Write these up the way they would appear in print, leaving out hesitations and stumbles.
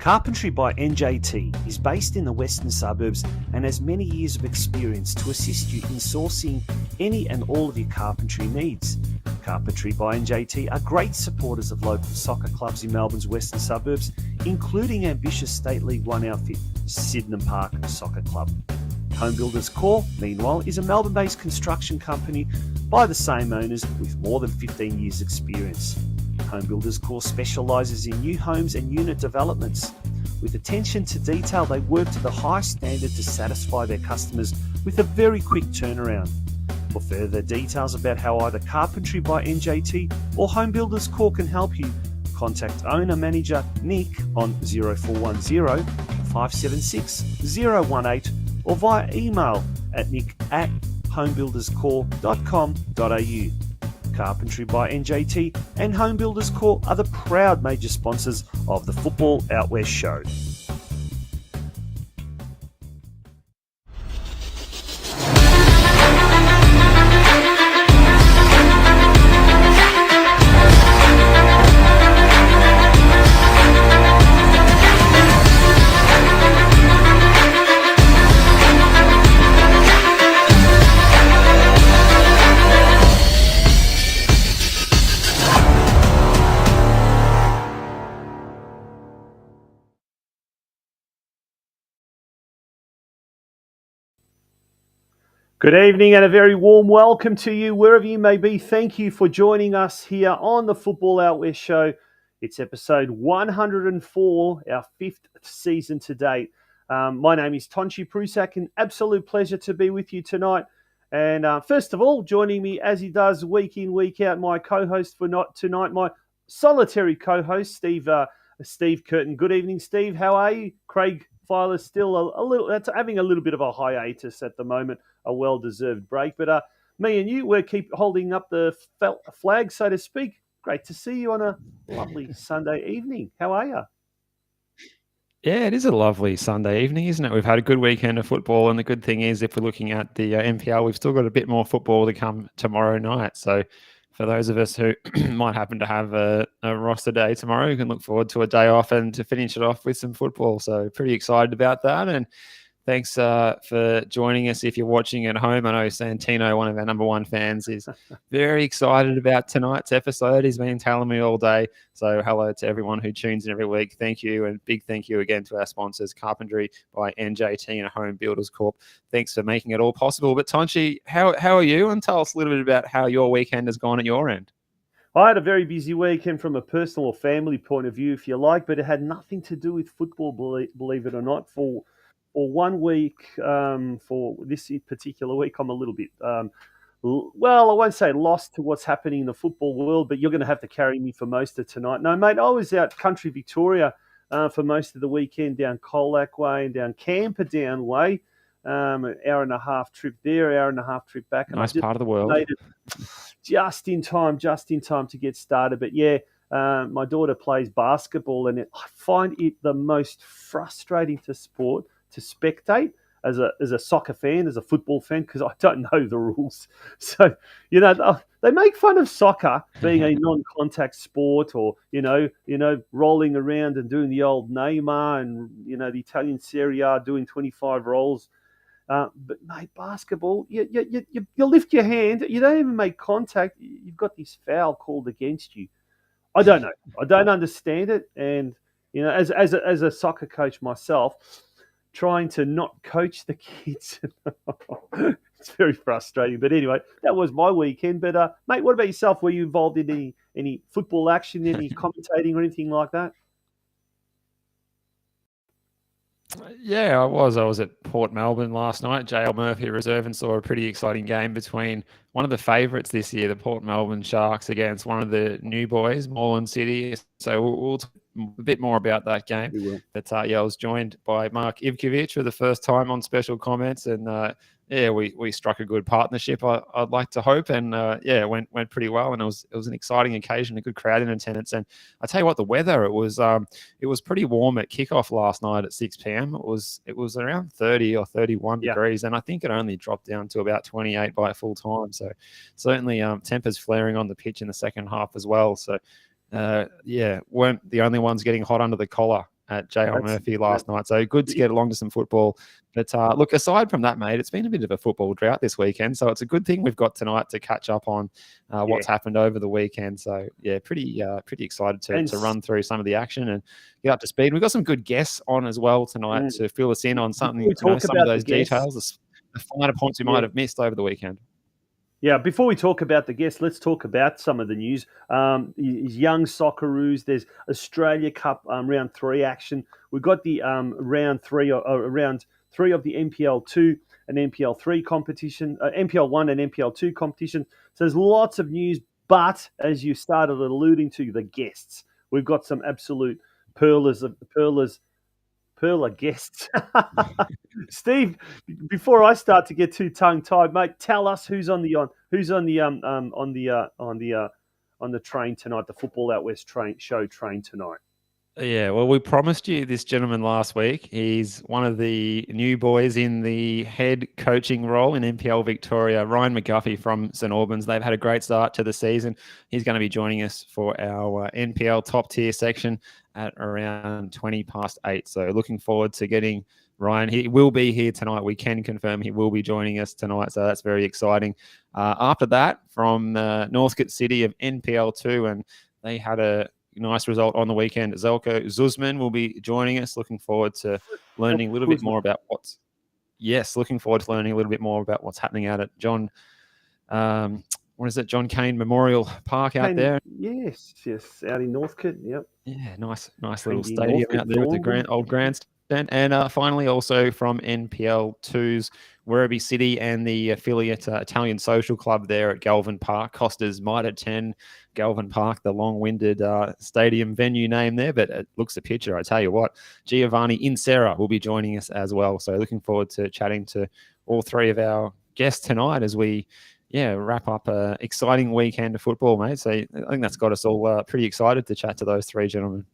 Carpentry by NJT is based in the western suburbs and has many years of experience to assist you in sourcing any and all of your carpentry needs. Carpentry by NJT are great supporters of local soccer clubs in Melbourne's western suburbs, including ambitious State League One outfit, Sydenham Park Soccer Club. Home Builders Core, meanwhile, is a Melbourne-based construction company by the same owners with more than 15 years' experience. Home Builders Core specialises in new homes and unit developments. With attention to detail, they work to the highest standard to satisfy their customers with a very quick turnaround. For further details about how either Carpentry by NJT or Home Builders Core can help you, contact owner-manager Nick on 0410 576 018 or via email at nick@homebuilderscore.com.au. Carpentry by NJT and Home Builders Core are the proud major sponsors of the Football Out West show. Good evening and a very warm welcome to you wherever you may be. Thank you for joining us here on the Football Out West show. It's episode 104, our fifth season to date. My name is Tonchi Prusak, an absolute pleasure to be with you tonight. And first of all, joining me as he does week in, week out, my co-host for tonight, my solitary co-host, Steve Curtin. Good evening, Steve. How are you? Craig Filer still having a little bit of a hiatus at the moment, a well-deserved break. But me and you, we'll keep holding up the flag, so to speak. Great to see you on a lovely Sunday evening. How are you? Yeah, it is a lovely Sunday evening, isn't it? We've had a good weekend of football, and the good thing is if we're looking at the NPL, we've still got a bit more football to come tomorrow night. So for those of us who might happen to have a roster day tomorrow, you can look forward to a day off and to finish it off with some football. So pretty excited about that. And thanks for joining us. If you're watching at home, I know Santino, one of our number one fans, is very excited about tonight's episode. He's been telling me all day. So hello to everyone who tunes in every week. Thank you. And big thank you again to our sponsors, Carpentry by NJT and Home Builders Corp. Thanks for making it all possible. But Tonchi, how are you? And tell us a little bit about how your weekend has gone at your end. I had a very busy weekend from a personal or family point of view, if you like, but it had nothing to do with football, believe it or not. For 1 week, for this particular week, I'm a little bit, well, I won't say lost to what's happening in the football world, but you're going to have to carry me for most of tonight. No, mate, I was out country Victoria for most of the weekend, down Colac Way and down Camperdown Way. An hour and a half trip there, hour and a half trip back. And nice part of the world. Just in time to get started. But yeah, my daughter plays basketball, and I find it the most frustrating to spectate as a soccer fan, as a football fan, because I don't know the rules. So, they make fun of soccer being a non-contact sport, or, rolling around and doing the old Neymar and, the Italian Serie A doing 25 rolls. But, mate, basketball, you lift your hand, you don't even make contact, you've got this foul called against you. I don't know. I don't understand it. And, as a soccer coach myself, trying to not coach the kids, it's very frustrating. But anyway, that was my weekend. But, mate, what about yourself? Were you involved in any football action, any commentating or anything like that? Yeah, I was at Port Melbourne last night, JL Murphy Reserve, and saw a pretty exciting game between one of the favourites this year, the Port Melbourne Sharks, against one of the new boys, Moreland City. So we'll talk a bit more about that game. But I was joined by Mark Ivkovic for the first time on special comments, and we struck a good partnership, I'd like to hope, and it went pretty well, and it was an exciting occasion, a good crowd in attendance. And I tell you what, the weather, it was pretty warm at kickoff last night at 6 p.m. It was around 30 or 31 degrees, and I think it only dropped down to about 28 by full time. So certainly tempers flaring on the pitch in the second half as well. So weren't the only ones getting hot under the collar at J.R. Murphy last night. So good to get along to some football. But look, aside from that, mate, it's been a bit of a football drought this weekend. So it's a good thing we've got tonight to catch up on what's happened over the weekend. So, yeah, pretty excited to run through some of the action and get up to speed. We've got some good guests on as well tonight to fill us in on something, some of those details, the finer points we might have missed over the weekend. Yeah, before we talk about the guests, let's talk about some of the news. Young Socceroos, there's Australia Cup round 3 action. We've got the round 3 of the NPL 2 and NPL 3 competition, NPL 1 and NPL 2 competition. So there's lots of news, but as you started alluding to, the guests, we've got some absolute perler guests. Steve, before I start to get too tongue tied, mate, tell us who's on the train tonight, the Football Out West train tonight. Yeah, well, we promised you this gentleman last week. He's one of the new boys in the head coaching role in NPL Victoria, Ryan McGuffey from St Albans. They've had a great start to the season. He's going to be joining us for our NPL top tier section at around 8:20. So looking forward to getting Ryan. He will be here tonight. We can confirm he will be joining us tonight. So that's very exciting. After that, from Northcote City of NPL 2, and they had a nice result on the weekend. Zelko Zuzman will be joining us. Looking forward to learning a little bit more about what's happening out at John Cain Memorial Park out there. Yes, out in Northcote. Yep. Yeah, nice little stadium out there with the old grandstand. And finally, also from NPL 2's Werribee City and the affiliate Italian Social Club there at Galvin Park, Costa's Mitre 10, Galvin Park, the long-winded stadium venue name there, but it looks a picture. I tell you what, Giovanni Insera will be joining us as well. So looking forward to chatting to all three of our guests tonight as we wrap up an exciting weekend of football, mate. So I think that's got us all pretty excited to chat to those three gentlemen.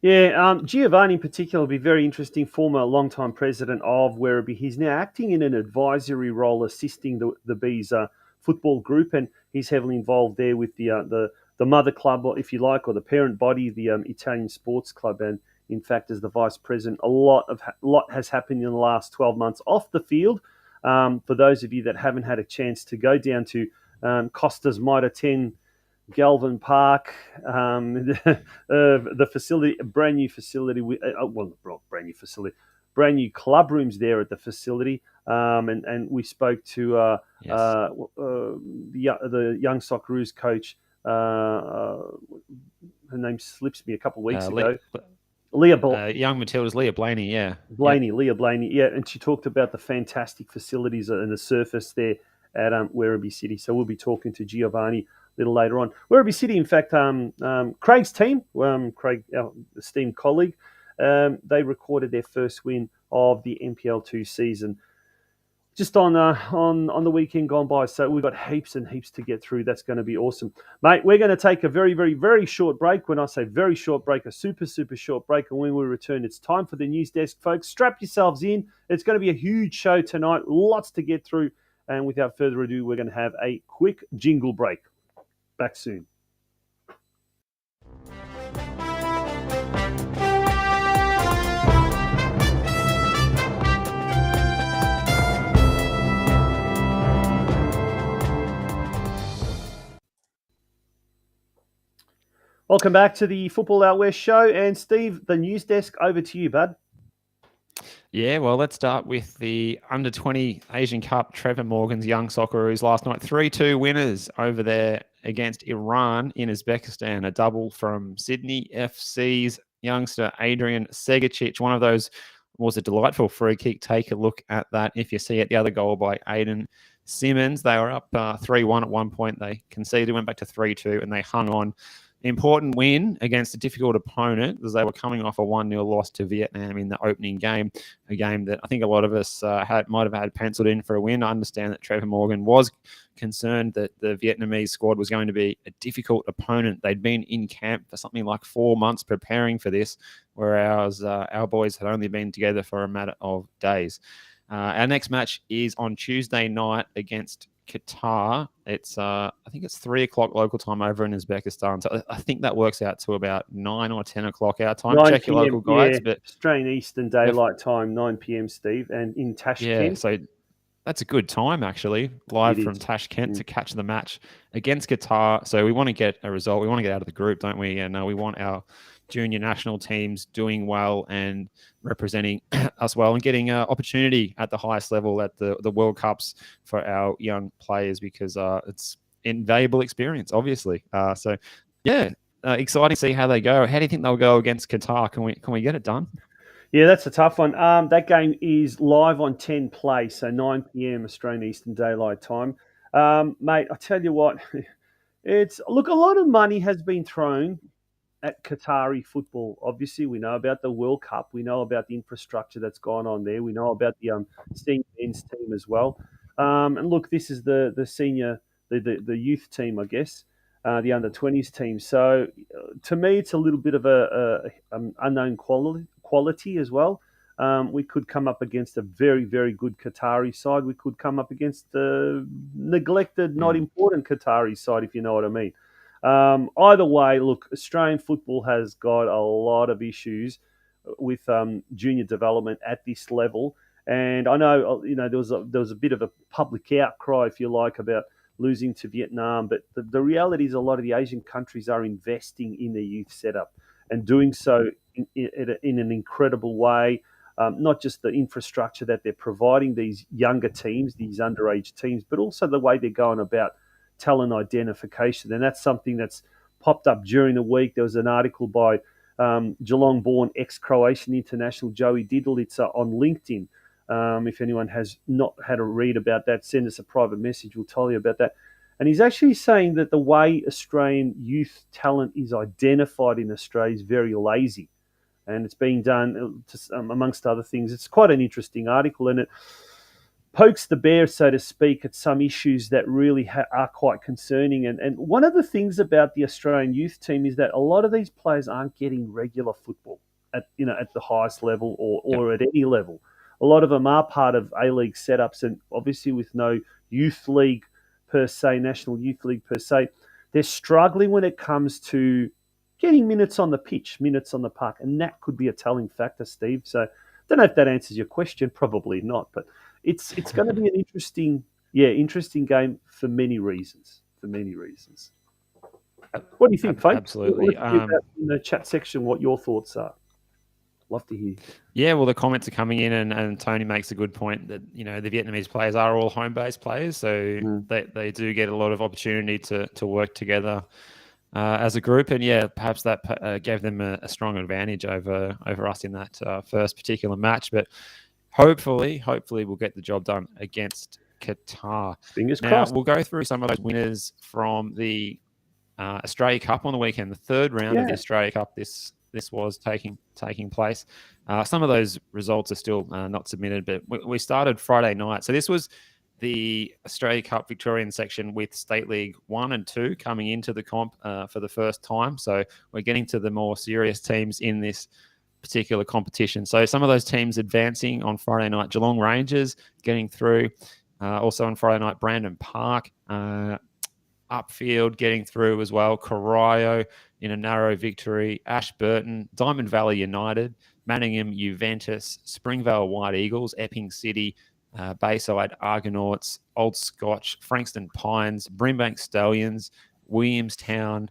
Yeah, Giovanni in particular will be very interesting, former long-time president of Werribee. He's now acting in an advisory role, assisting the Bees football group, and he's heavily involved there with the mother club, if you like, or the parent body, the Italian Sports Club. And in fact, as the vice president, a lot has happened in the last 12 months off the field. For those of you that haven't had a chance to go down to Costa's Mitre 10, Galvin Park, the facility, a brand new facility, brand new club rooms there at the facility. And we spoke to the Young Socceroos coach. Her name slips me a couple of weeks ago. Young Matilda's Leah Blaney, Leah Blaney, and she talked about the fantastic facilities and the surface there at Werribee City. So we'll be talking to Giovanni a little later on. Werribee City, in fact, Craig's team, Craig, our esteemed colleague, they recorded their first win of the NPL 2 season just on the weekend gone by. So we've got heaps and heaps to get through. That's going to be awesome. Mate, we're going to take a very, very, very short break. When I say very short break, a super, super short break. And when we return, it's time for the news desk, folks. Strap yourselves in. It's going to be a huge show tonight. Lots to get through. And without further ado, we're going to have a quick jingle break. Back soon. Welcome back to the Football Out West show. And Steve, the news desk, over to you, bud. Yeah, well, let's start with the Under-20 Asian Cup. Trevor Morgan's Young Socceroos last night, 3-2 winners over there against Iran in Uzbekistan. A double from Sydney FC's youngster Adrian Segacic. One of those was a delightful free kick. Take a look at that if you see it. The other goal by Aiden Simmons. They were up 3-1 at one point. They conceded, went back to 3-2, and they hung on. Important win against a difficult opponent as they were coming off a 1-0 loss to Vietnam in the opening game, a game that I think a lot of us might have had penciled in for a win. I understand that Trevor Morgan was concerned that the Vietnamese squad was going to be a difficult opponent. They'd been in camp for something like 4 months preparing for this, whereas our boys had only been together for a matter of days. Our next match is on Tuesday night against Qatar. It's I think it's 3 o'clock local time over in Uzbekistan. So I think that works out to about 9 or 10 o'clock our time. 9 Check your p.m. local guides, Yeah, but Australian Eastern Daylight Time, 9 p.m. Steve, and in yeah, Tashkent. so that's a good time actually, live It from is. Tashkent to catch the match against Qatar. So we want to get a result. We want to get out of the group, don't we? And we want our junior national teams doing well and representing us well and getting an opportunity at the highest level at the World Cups for our young players because it's invaluable experience, obviously. So yeah, exciting to see how they go. How do you think they'll go against Qatar? Can we get it done? Yeah, that's a tough one. That game is live on 10 Play, so 9 p.m. Australian Eastern Daylight Time. Mate, I tell you what, look, a lot of money has been thrown at Qatari football. Obviously, we know about the World Cup. We know about the infrastructure that's gone on there. We know about the senior men's team as well. And look, this is the senior, the youth team, I guess, the under-20s team. So to me, it's a little bit of a unknown quality as well. We could come up against a very, very good Qatari side. We could come up against the neglected, not important Qatari side, if you know what I mean. Either way, look, Australian football has got a lot of issues with junior development at this level, and I know there was a bit of a public outcry, if you like, about losing to Vietnam, but the reality is a lot of the Asian countries are investing in their youth setup and doing so in an incredible way. Not just the infrastructure that they're providing these younger teams, these underage teams, but also the way they're going about talent identification. And that's something that's popped up during the week. There was an article by Geelong-born ex-Croatian international Joey Didlica on LinkedIn. If anyone has not had a read about that, send us a private message. We'll tell you about that. And he's actually saying that the way Australian youth talent is identified in Australia is very lazy. And it's being done, amongst other things. It's quite an interesting article, and it pokes the bear, so to speak, at some issues that really are quite concerning. And one of the things about the Australian youth team is that a lot of these players aren't getting regular football at the highest level or at any level. A lot of them are part of A-League setups, and obviously with no youth league per se, national youth league per se, they're struggling when it comes to getting minutes on the pitch, minutes on the park, and that could be a telling factor, Steve. So I don't know if that answers your question. Probably not, but it's going to be an interesting game for many reasons. What do you think, Faith? Absolutely. In the chat section, what your thoughts are. Love to hear. Yeah, well, the comments are coming in, and Tony makes a good point that the Vietnamese players are all home-based players, so they do get a lot of opportunity to work together as a group, and perhaps that gave them a strong advantage over us in that first particular match. But hopefully we'll get the job done against Qatar. Fingers crossed. We'll go through some of those winners from the Australia Cup on the weekend, the third round of the Australia Cup. This was taking place. Some of those results are still not submitted, but we started Friday night. So this was the Australia Cup Victorian section with State League 1 and 2 coming into the comp for the first time. So we're getting to the more serious teams in this particular competition. So some of those teams advancing on Friday night: Geelong Rangers getting through. Also on Friday night, Brandon Park, Upfield getting through as well. Corio in a narrow victory. Ashburton, Diamond Valley United, Manningham Juventus, Springvale White Eagles, Epping City, Bayside Argonauts, Old Scotch, Frankston Pines, Brimbank Stallions, Williamstown,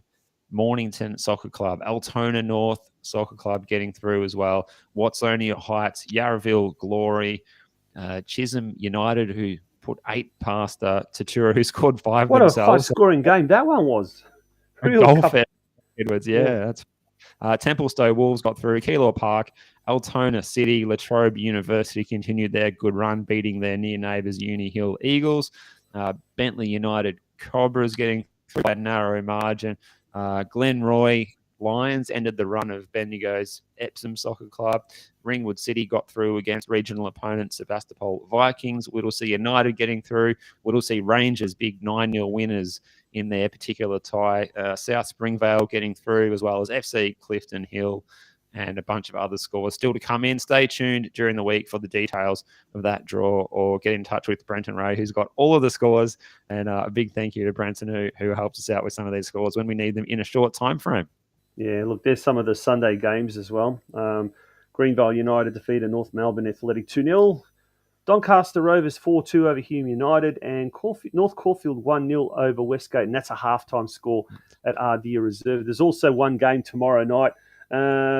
Mornington Soccer Club, Altona North Soccer Club getting through as well. Watsonia Heights, Yarraville Glory, Chisholm United, who put 8 past Tatura, who scored 5 what themselves. What a high-scoring game that one was. Edwards, that's Templestowe Wolves got through. Keilor Park, Altona City, Latrobe University continued their good run, beating their near neighbours Uni Hill Eagles. Bentley United Cobras getting through by a narrow margin. Glenroy Lions ended the run of Bendigo's Epsom Soccer Club. Ringwood City got through against regional opponent Sebastopol Vikings. Whittlesea United getting through. Whittlesea Rangers, big 9-0 winners in their particular tie. South Springvale getting through, as well as FC Clifton Hill and a bunch of other scores still to come in. Stay tuned during the week for the details of that draw, or get in touch with Brenton Ray, who's got all of the scores. And a big thank you to Brenton, who helps us out with some of these scores when we need them in a short time frame. Yeah, look, there's some of the Sunday games as well. Greenvale United defeated North Melbourne Athletic 2-0. Doncaster Rovers 4-2 over Hume United, and North Caulfield 1-0 over Westgate, and that's a halftime score at Ardea Reserve. There's also one game tomorrow night.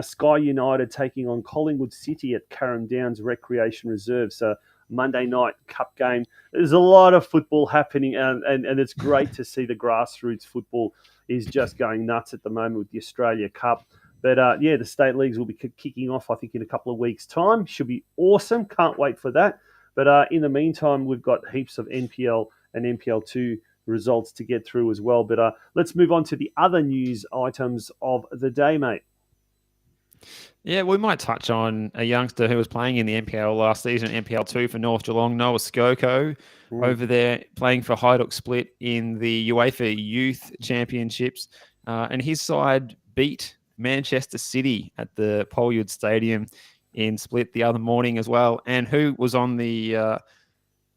Sky United taking on Collingwood City at Carrum Downs Recreation Reserve. So Monday night cup game. There's a lot of football happening, and it's great to see the grassroots football is just going nuts at the moment with the Australia Cup. But the state leagues will be kicking off, I think, in a couple of weeks' time. Should be awesome. Can't wait for that. But in the meantime, we've got heaps of NPL and NPL2 results to get through as well. But let's move on to the other news items of the day, mate. Yeah, we might touch on a youngster who was playing in the NPL last season, NPL2 for North Geelong, Noah Skoko, over there playing for Hajduk Split in the UEFA Youth Championships. And his side beat Manchester City at the Polyud Stadium in Split the other morning as well. And who was on the,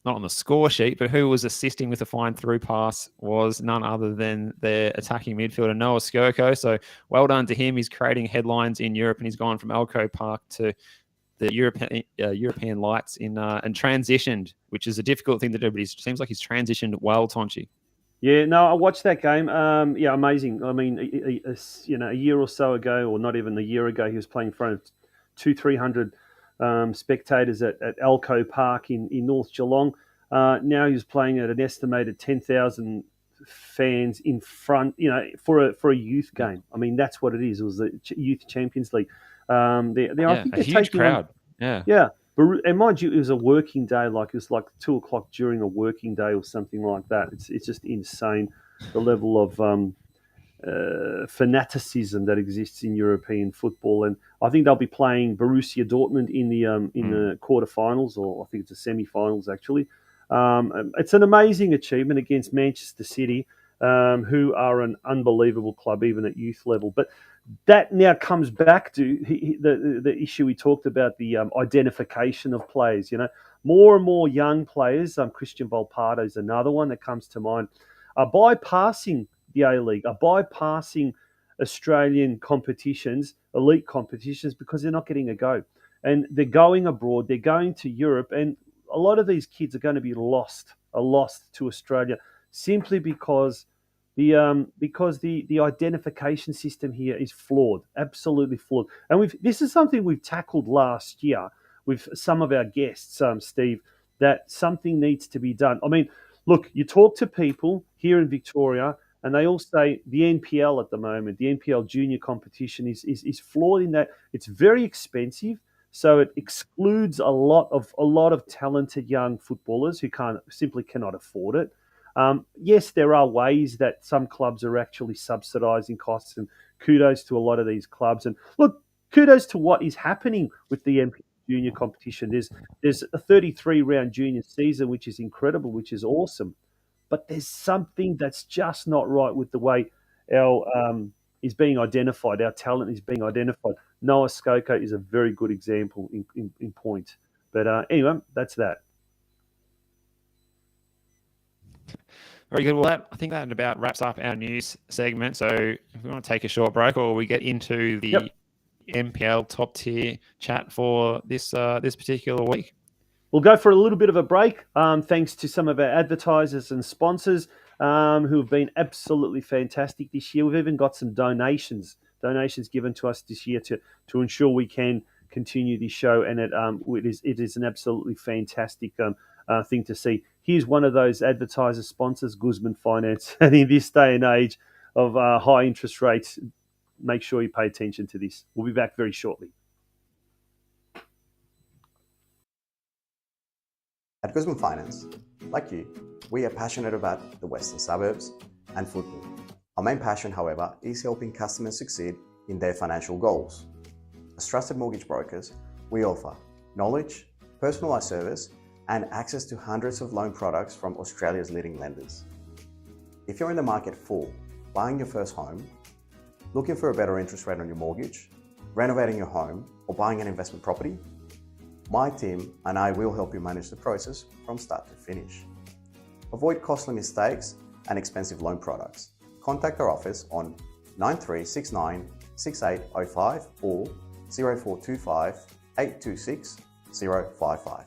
not on the score sheet, but who was assisting with the fine through pass was none other than their attacking midfielder, Noah Skoko. So well done to him. He's creating headlines in Europe, and he's gone from Elko Park to the European lights and transitioned, which is a difficult thing to do, but it seems like he's transitioned well, Tonchi. Yeah, no, I watched that game. Amazing. I mean, a year or so ago, or not even a year ago, he was playing in front of 200-300 spectators at Elko Park in North Geelong. Now he's playing at an estimated 10,000 fans in front, for a youth game. I mean, that's what it is. It was the Youth Champions League. I think a huge crowd. Yeah. And mind you, it was a working day. It was like 2:00 during a working day or something like that. It's just insane, the level of fanaticism that exists in European football. And I think they'll be playing Borussia Dortmund in the quarterfinals, or I think it's the semi-finals actually. It's an amazing achievement against Manchester City, who are an unbelievable club even at youth level. But that now comes back to the issue we talked about, the identification of players. More and more young players, Christian Volpato is another one that comes to mind, are bypassing the A-League, are bypassing Australian competitions, elite competitions, because they're not getting a go. And they're going abroad, they're going to Europe, and a lot of these kids are going to be lost to Australia simply because the identification system here is flawed, absolutely flawed. And this is something we've tackled last year with some of our guests, Steve, that something needs to be done. I mean, look, you talk to people here in Victoria, and they all say the NPL at the moment, the NPL junior competition is flawed in that it's very expensive. So it excludes a lot of talented young footballers who simply cannot afford it. Yes, there are ways that some clubs are actually subsidising costs, and kudos to a lot of these clubs. And look, kudos to what is happening with the NPL junior competition. There's a 33-round junior season, which is incredible, which is awesome. But there's something that's just not right with the way our is being identified. Our talent is being identified. Noah Skoko is a very good example in point. But anyway, that's that. Very good. Well, I think that about wraps up our news segment. So if we want to take a short break, or we get into the NPL top tier chat for this particular week. We'll go for a little bit of a break, thanks to some of our advertisers and sponsors who have been absolutely fantastic this year. We've even got some donations given to us this year to ensure we can continue this show, and it is an absolutely fantastic thing to see. Here's one of those advertiser sponsors, Guzman Finance, and in this day and age of high interest rates, make sure you pay attention to this. We'll be back very shortly. At Guzman Finance, like you, we are passionate about the Western suburbs and football. Our main passion, however, is helping customers succeed in their financial goals. As trusted mortgage brokers, we offer knowledge, personalised service, and access to hundreds of loan products from Australia's leading lenders. If you're in the market for buying your first home, looking for a better interest rate on your mortgage, renovating your home, or buying an investment property? My team and I will help you manage the process from start to finish. Avoid costly mistakes and expensive loan products. Contact our office on 9369 6805 or 0425 826 055.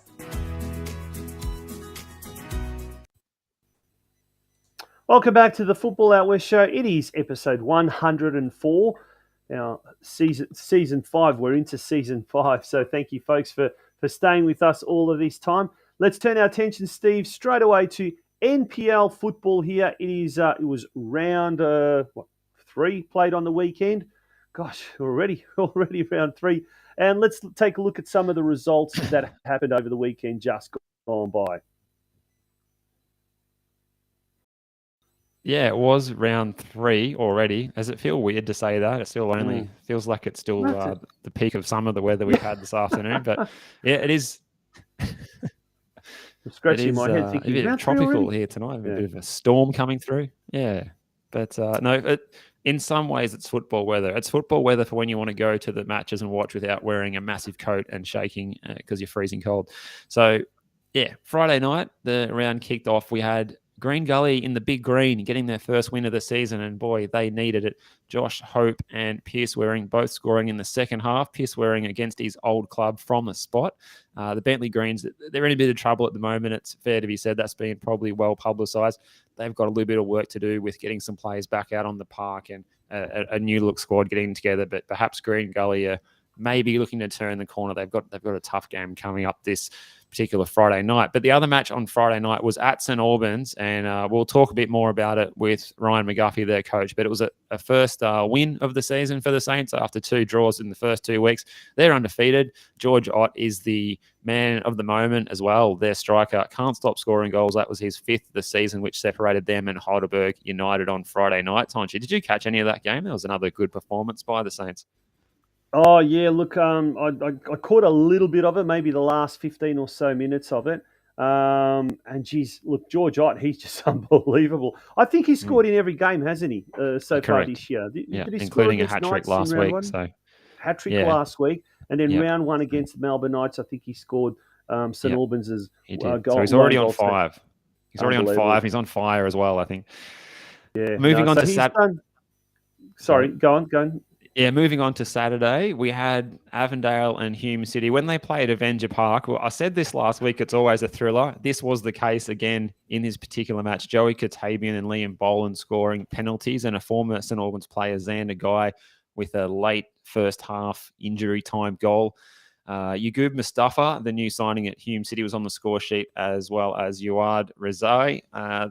Welcome back to the Football Out West show. It is episode 104. Now, season 5, we're into season 5. So thank you, folks, for staying with us all of this time. Let's turn our attention, Steve, straight away to NPL football here. It was round 3 played on the weekend. Gosh, already round 3. And let's take a look at some of the results that happened over the weekend just gone by. Yeah, it was round 3 already. Does it feel weird to say that? It still only feels like it's still the peak of some of the weather we've had this afternoon. But yeah, it is. I'm scratching my head thinking, a bit tropical here tonight. A bit of a storm coming through. Yeah. But no, in some ways it's football weather. It's football weather for when you want to go to the matches and watch without wearing a massive coat and shaking because you're freezing cold. So yeah, Friday night, the round kicked off. We had Green Gully in the Big Green getting their first win of the season, and boy, they needed it. Josh Hope and Pierce Waring both scoring in the second half. Pierce Waring against his old club from the spot. The Bentley Greens, they're in a bit of trouble at the moment. It's fair to be said that's been probably well publicised. They've got a little bit of work to do with getting some players back out on the park and a new look squad getting together. But perhaps Green Gully are maybe looking to turn the corner. They've got a tough game coming up this particular Friday night. But the other match on Friday night was at St Albans, and we'll talk a bit more about it with Ryan McGuffey, their coach. But it was a first win of the season for the Saints after 2 draws in the first 2 weeks. They're undefeated. George Ott is the man of the moment as well. Their striker can't stop scoring goals. That was his 5th of the season, which separated them and Heidelberg United on Friday night. Tonchi, did you catch any of that game? That was another good performance by the Saints. Oh, yeah, look, I caught a little bit of it, maybe the last 15 or so minutes of it. And, geez, look, George Ott, he's just unbelievable. I think he's scored in every game, hasn't he, far this year? Did he including a hat-trick last week. Hat-trick last week. And then round 1 against the Melbourne Knights, I think he scored St Albans' goal. So he's already on 5. He's already on 5. He's on fire as well, I think. Yeah. Moving on to Saturday. Sorry, go on. Yeah, moving on to Saturday, we had Avondale and Hume City. When they played Avenger Park, well, I said this last week, it's always a thriller. This was the case again in this particular match. Joey Katabian and Liam Boland scoring penalties, and a former St Albans player, Xander Guy, with a late first half injury time goal. Yagub Mustafa, the new signing at Hume City, was on the score sheet, as well as Uad Rezai.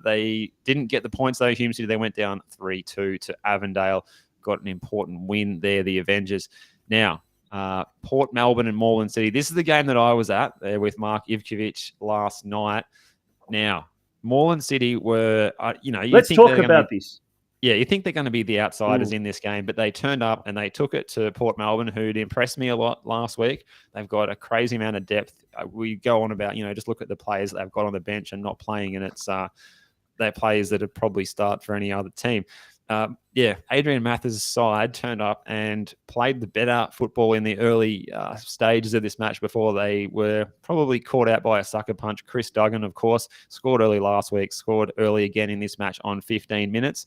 They didn't get the points, though. Hume City, they went down 3-2 to Avondale. Got an important win there, the Avengers. Now, Port Melbourne and Moreland City. This is the game that I was at there with Mark Ivkovic last night. Now, Moreland City were, let's talk about this. Yeah, you think they're going to be the outsiders in this game, but they turned up and they took it to Port Melbourne, who'd impressed me a lot last week. They've got a crazy amount of depth. We go on about, just look at the players that they've got on the bench and not playing, and it's they're players that would probably start for any other team. Adrian Mathers' side turned up and played the better football in the early stages of this match before they were probably caught out by a sucker punch. Chris Duggan, of course, scored early last week, scored early again in this match on 15 minutes.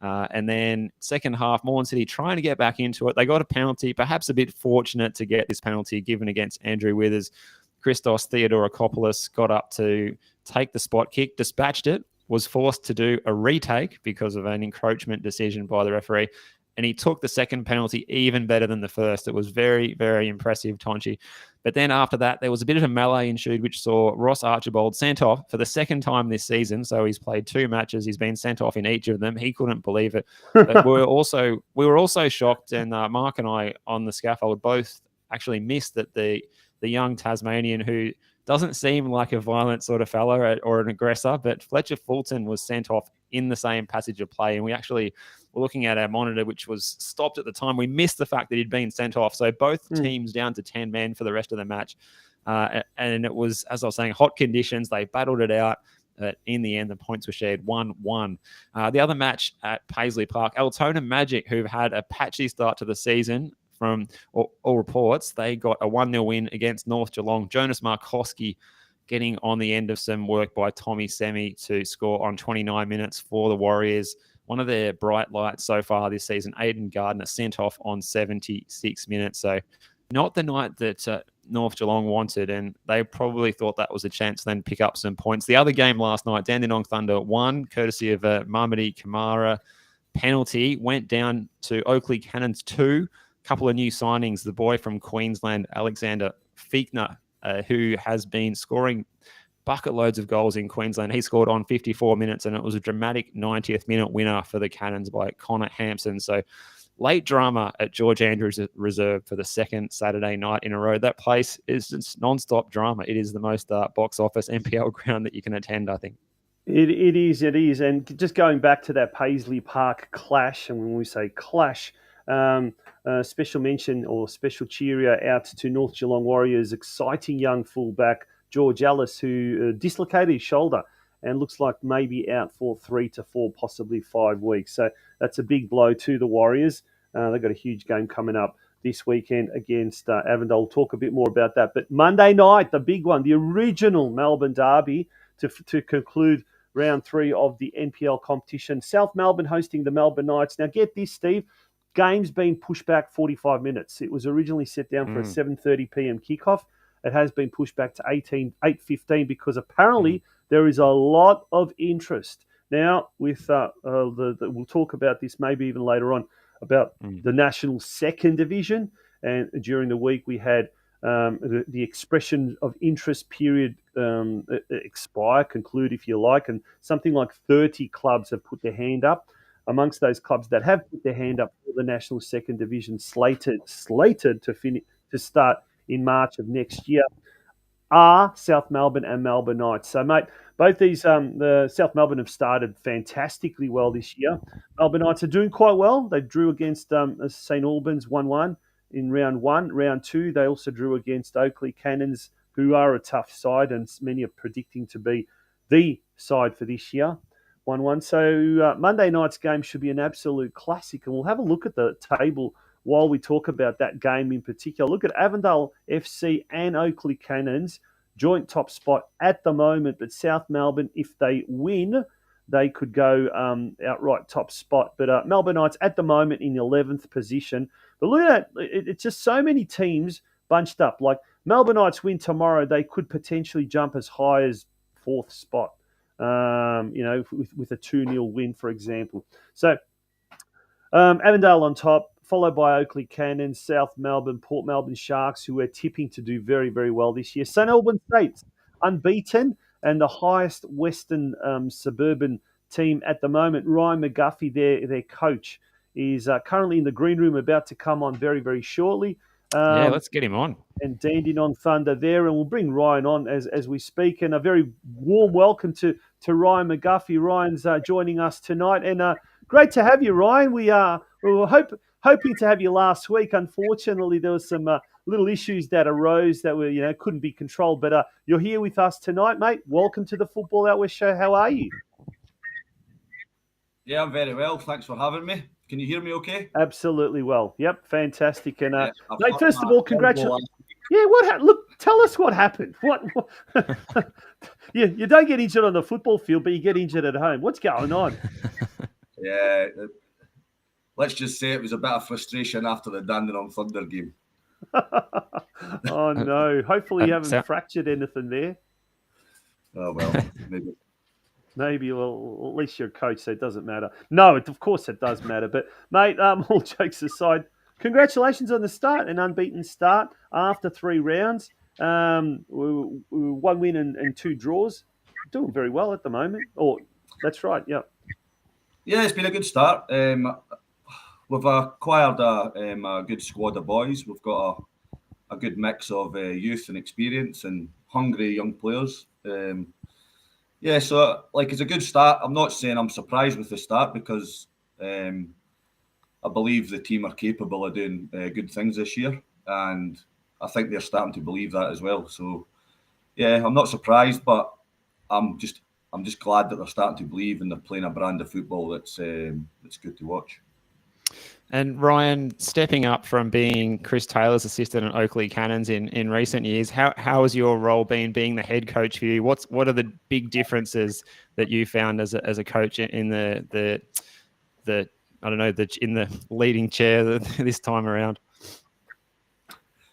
And then second half, Moreland City trying to get back into it. They got a penalty, perhaps a bit fortunate to get this penalty given against Andrew Withers. Christos Theodorakopoulos got up to take the spot kick, dispatched it, was forced to do a retake because of an encroachment decision by the referee. And he took the second penalty even better than the first. It was very, very impressive, Tonchi. But then after that, there was a bit of a melee ensued, which saw Ross Archibald sent off for the second time this season. So he's played 2 matches. He's been sent off in each of them. He couldn't believe it. But we were also shocked, and Mark and I on the scaffold both actually missed that the young Tasmanian, who doesn't seem like a violent sort of fella or an aggressor, but Fletcher Fulton was sent off in the same passage of play. And we actually were looking at our monitor, which was stopped at the time. We missed the fact that he'd been sent off. So both teams down to 10 men for the rest of the match. And it was, as I was saying, hot conditions. They battled it out. In the end, the points were shared 1-1. The other match at Paisley Park, Altona Magic, who've had a patchy start to the season from all reports, they got a 1-0 win against North Geelong. Jonas Markowski getting on the end of some work by Tommy Semi to score on 29 minutes for the Warriors. One of their bright lights so far this season. Aiden Gardner sent off on 76 minutes. So not the night that North Geelong wanted, and they probably thought that was a chance to then pick up some points. The other game last night, Dandenong Thunder won, courtesy of Mamadi Kamara. Penalty went down to Oakley Cannons 2. A couple of new signings. The boy from Queensland, Alexander Fiechner, who has been scoring bucket loads of goals in Queensland. He scored on 54 minutes, and it was a dramatic 90th minute winner for the Cannons by Connor Hampson. So late drama at George Andrews Reserve for the second Saturday night in a row. That place is just non-stop drama. It is the most box office NPL ground that you can attend, I think. It is. And just going back to that Paisley Park clash, and when we say clash, special mention or special cheerio out to North Geelong Warriors' exciting young fullback, George Ellis, who dislocated his shoulder and looks like maybe out for 3 to 4, possibly 5 weeks. So that's a big blow to the Warriors. They've got a huge game coming up this weekend against Avondale. We'll talk a bit more about that. But Monday night, the big one, the original Melbourne derby to conclude round 3 of the NPL competition. South Melbourne hosting the Melbourne Knights. Now get this, Steve. Game's been pushed back 45 minutes. It was originally set down for a 7:30 p.m. kickoff. It has been pushed back to 8:15 because apparently there is a lot of interest. Now, with we'll talk about this maybe even later on, about the National Second Division. And during the week, we had the expression of interest period conclude, if you like, and something like 30 clubs have put their hand up. Amongst those clubs that have put their hand up for the National Second Division, slated to start in March of next year, are South Melbourne and Melbourne Knights. So, mate, both these, the South Melbourne have started fantastically well this year. Melbourne Knights are doing quite well. They drew against St Albans 1-1 in round 1. Round 2, they also drew against Oakley Cannons, who are a tough side, and many are predicting to be the side for this year. 1-1. So Monday night's game should be an absolute classic, and we'll have a look at the table while we talk about that game in particular. Look at Avondale FC and Oakley Cannons, joint top spot at the moment, but South Melbourne, if they win, they could go outright top spot. But Melbourne Knights at the moment in 11th position. But look at that, it's just so many teams bunched up. Like Melbourne Knights win tomorrow, they could potentially jump as high as 4th spot, with a 2-0 win, for example. So Avondale on top, followed by Oakley Cannons, South Melbourne, Port Melbourne Sharks, who are tipping to do very, very well this year. St Albans States, unbeaten, and the highest Western suburban team at the moment. Ryan McGuffey, their coach, is currently in the green room, about to come on very, very shortly. Let's get him on. And Dandenong Thunder there, and we'll bring Ryan on as we speak. And a very warm welcome to Ryan McGuffey. Ryan's joining us tonight, and great to have you, Ryan. We were hoping to have you last week. Unfortunately, there was some little issues that arose that were couldn't be controlled. But you're here with us tonight, mate. Welcome to the Football Out West show. How are you? Yeah, I'm very well. Thanks for having me. Can you hear me okay? Absolutely well. Yep, fantastic. And Yes, mate, first of all, congratulations. Yeah, look, tell us what happened. What you don't get injured on the football field, but you get injured at home. What's going on? Yeah, let's just say it was a bit of frustration after the Dandenong Thunder game. Oh, no. Hopefully you haven't fractured anything there. Oh, well, maybe. Maybe, well, at least you're a coach, so it doesn't matter. No, of course it does matter. But, mate, all jokes aside, congratulations on the start, an unbeaten start after 3 rounds. One win and 2 draws. Doing very well at the moment. That's right, yeah. Yeah, it's been a good start. We've acquired a good squad of boys. We've got a good mix of youth and experience and hungry young players. So it's a good start. I'm not saying I'm surprised with the start because I believe the team are capable of doing good things this year, and I think they're starting to believe that as well. So, yeah, I'm not surprised, but I'm just glad that they're starting to believe and they're playing a brand of football that's good to watch. And Ryan, stepping up from being Chris Taylor's assistant at Oakley Cannons in recent years, how has your role been being the head coach for you? What are the big differences that you found as a coach in the I don't know, in the leading chair this time around?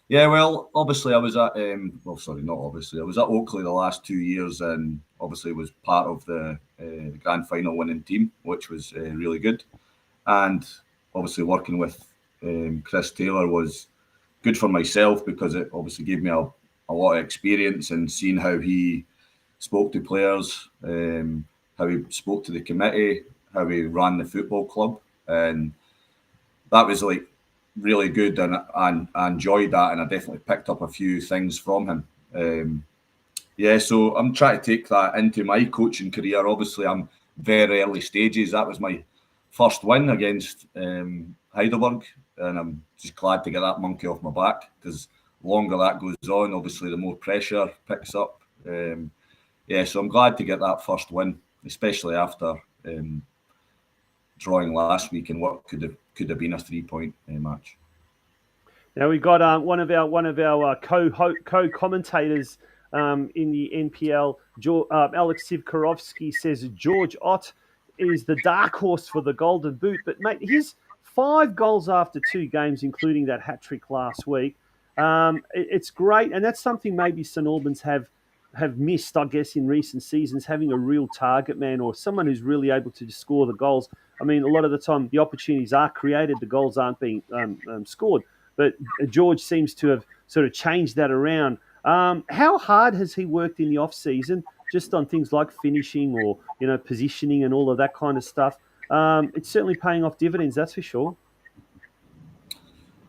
Yeah, well, obviously I was at not obviously. I was at Oakley the last 2 years, and obviously was part of the grand final winning team, which was really good. And obviously working with Chris Taylor was good for myself because it obviously gave me a lot of experience and seeing how he spoke to players, how he spoke to the committee, how he ran the football club, and that was like really good, and I enjoyed that, and I definitely picked up a few things from him. So I'm trying to take that into my coaching career. Obviously, I'm very early stages. That was my first win against Heidelberg, and I'm just glad to get that monkey off my back, because the longer that goes on, obviously the more pressure picks up. So I'm glad to get that first win, especially after drawing last week in what could have been a 3-point match. Now we've got one of our co-commentators in the NPL, Alex Sivkarovsky, says George Ott is the dark horse for the Golden Boot. But mate, his 5 goals after 2 games, including that hat trick last week. It's great, and that's something maybe St Albans have missed, I guess, in recent seasons, having a real target man or someone who's really able to score the goals. I mean, a lot of the time the opportunities are created, the goals aren't being scored. But George seems to have sort of changed that around. How hard has he worked in the off season, just on things like finishing or positioning and all of that kind of stuff? It's certainly paying off dividends, that's for sure.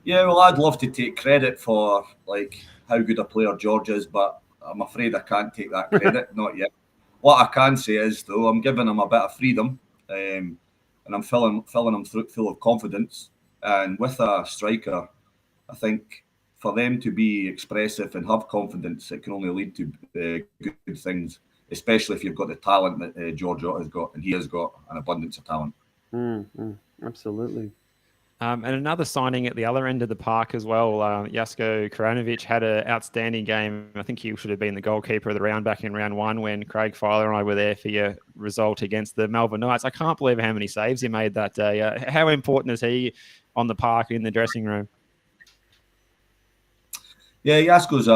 Yeah, well, I'd love to take credit for like how good a player George is, but I'm afraid I can't take that credit, not yet. What I can say is, though, I'm giving him a bit of freedom, and I'm filling him full of confidence. And with a striker, I think for them to be expressive and have confidence, it can only lead to good things, especially if you've got the talent that George has got, and he has got an abundance of talent. Absolutely. And another signing at the other end of the park as well, Jasko Koranovic had an outstanding game. I think he should have been the goalkeeper of the round back in round 1 when Craig Filer and I were there for your result against the Melbourne Knights. I can't believe how many saves he made that day. How important is he on the park in the dressing room? Yeah, Jasko's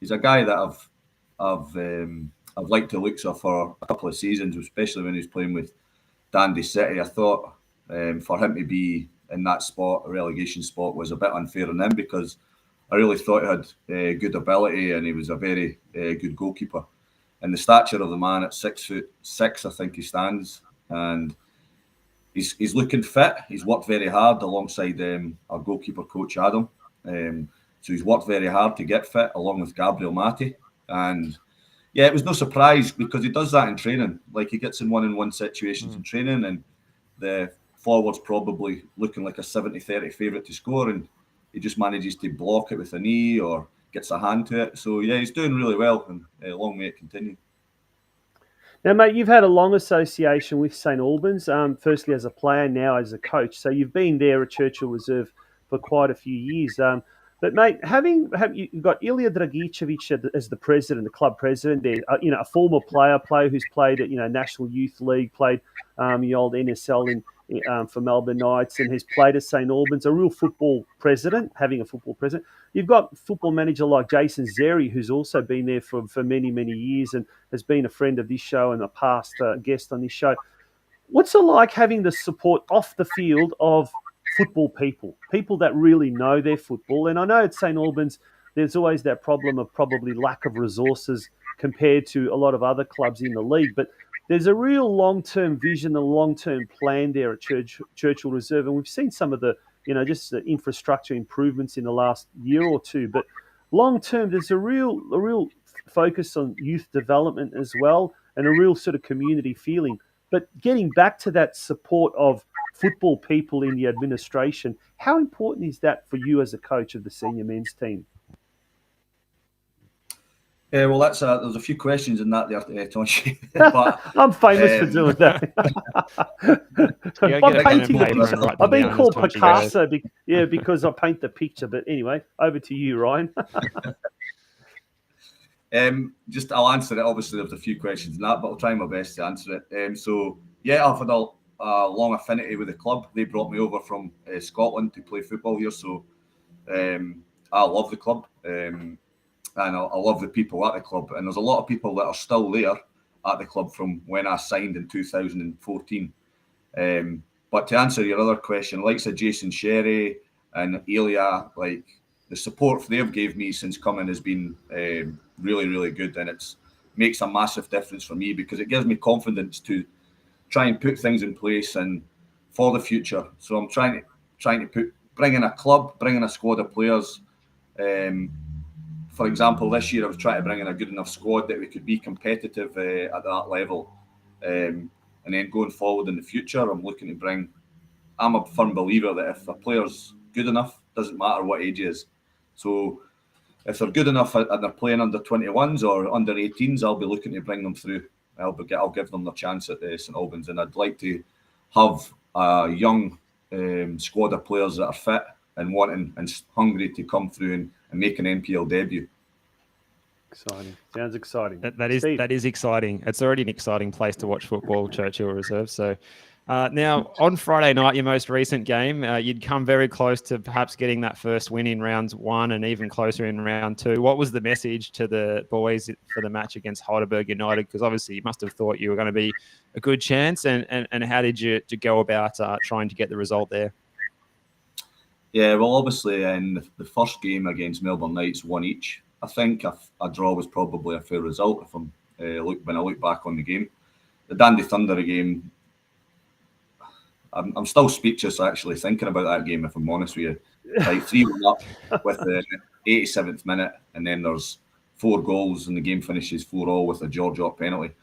he's a guy that I've liked to look for a couple of seasons, especially when he was playing with Dundee City. I thought for him to be in that spot, a relegation spot, was a bit unfair on him, because I really thought he had good ability and he was a very good goalkeeper. And the stature of the man at 6'6", I think he stands, and he's looking fit. He's worked very hard alongside our goalkeeper coach Adam. So he's worked very hard to get fit, along with Gabriel Mati. And yeah, it was no surprise, because he does that in training. Like, he gets in one-on-one situations in training, and the forward's probably looking like a 70-30 favourite to score, and he just manages to block it with a knee or gets a hand to it. So yeah, he's doing really well, and long may it continue. Now, mate, you've had a long association with St Albans, firstly as a player, now as a coach. So you've been there at Churchill Reserve for quite a few years. But mate, you've got Ilya Dragicevic as the president, the club president there. A former player who's played at National Youth League, played the old NSL for Melbourne Knights, and has played at St Albans. A real football president, having a football president. You've got football manager like Jason Zeri, who's also been there for many years and has been a friend of this show and a past guest on this show. What's it like having the support off the field of football people that really know their football? And I know at St Albans there's always that problem of probably lack of resources compared to a lot of other clubs in the league, but there's a real long-term vision, a long-term plan there at Churchill Reserve, and we've seen some of the just the infrastructure improvements in the last year or two, but long-term there's a real focus on youth development as well, and a real sort of community feeling. But getting back to that support of football people in the administration, how important is that for you as a coach of the senior men's team? Well, there's a few questions in that there, Tonchi. But I'm famous for doing that. Yeah, I'm get a pen and painting the paper picture. and write I've them been down called as Tonchi goes. Picasso, because I paint the picture. But anyway, over to you, Ryan. I'll answer it. Obviously, there's a few questions in that, but I'll try my best to answer it. So yeah, I've had a long affinity with the club. They brought me over from Scotland to play football here, so I love the club. And I love the people at the club. And there's a lot of people that are still there at the club from when I signed in 2014. But to answer your other question, like Jason Sherry and Elia, like the support they've gave me since coming has been really, really good. And it makes a massive difference for me because it gives me confidence to try and put things in place and for the future. So I'm trying to bring in a club, bring in a squad of players. For example, this year I was trying to bring in a good enough squad that we could be competitive at that level. And then going forward in the future, I'm a firm believer that if a player's good enough, doesn't matter what age he is. So if they're good enough and they're playing under 21s or under 18s, I'll be looking to bring them through. I'll give them the chance at St Albans, and I'd like to have a young squad of players that are fit and wanting and hungry to come through and make an NPL debut. Exciting. Sounds exciting. That is exciting. It's already an exciting place to watch football, Churchill Reserve. So now on Friday night, your most recent game, you'd come very close to perhaps getting that first win in round 1 and even closer in round 2. What was the message to the boys for the match against Heidelberg United? Because obviously you must have thought you were going to be a good chance. And how did you go about trying to get the result there? Yeah, well, obviously in the first game against Melbourne Knights, 1 each. I think a draw was probably a fair result if when I look back on the game. The Dundee Thunder game, I'm still speechless actually thinking about that game, if I'm honest with you. Like 3-1 up with the 87th minute, and then there's 4 goals and the game finishes 4-4 with a George Ott penalty.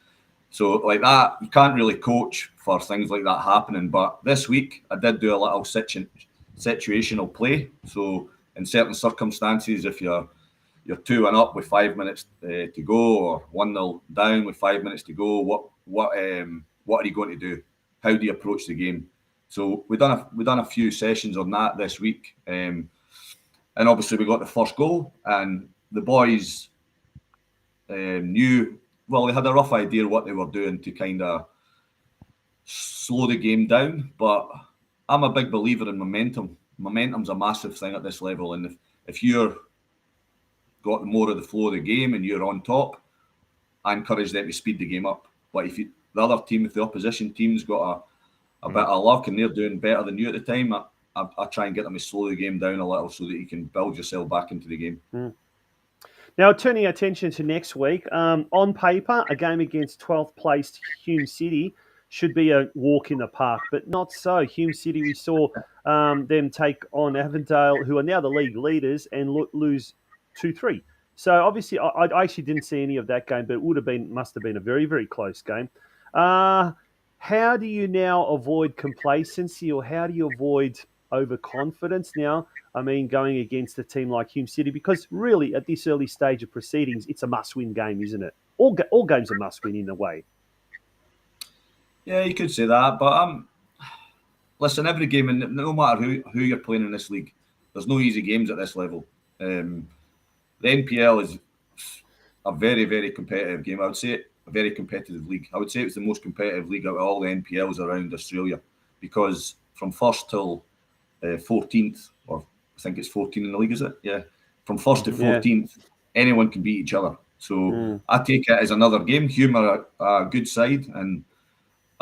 So like that, you can't really coach for things like that happening. But this week I did do a little situational play. So in certain circumstances, if you're 2-1 up with 5 minutes to go, or 1-0 down with 5 minutes to go, what are you going to do? How do you approach the game? So we've done a few sessions on that this week, and obviously we got the first goal, and the boys knew. Well, they had a rough idea what they were doing to kind of slow the game down. But I'm a big believer in momentum. Momentum's a massive thing at this level, and if you're got more of the flow of the game and you're on top, I encourage them to speed the game up. But if the other team, if the opposition team's got a bit of luck and they're doing better than you at the time, I try and get them to slow the game down a little so that you can build yourself back into the game. Now, turning our attention to next week, on paper, a game against 12th placed Hume City should be a walk in the park, but not so. Hume City, we saw them take on Avondale, who are now the league leaders, and lose 2-3. So obviously, I actually didn't see any of that game, but it must have been a very, very close game. How do you now avoid complacency, or how do you avoid overconfidence now? I mean, going against a team like Hume City, because really at this early stage of proceedings, it's a must-win game, isn't it? All games are must-win in a way. Yeah, you could say that, but listen, every game, and no matter who you're playing in this league, there's no easy games at this level. The NPL is a very, very competitive game. I would say a very competitive league. I would say it's the most competitive league out of all the NPLs around Australia, because from 1st till 14th, or I think it's 14 in the league, is it? Yeah. From 1st to 14th, anyone can beat each other. So I take it as another game. Hume are a good side, and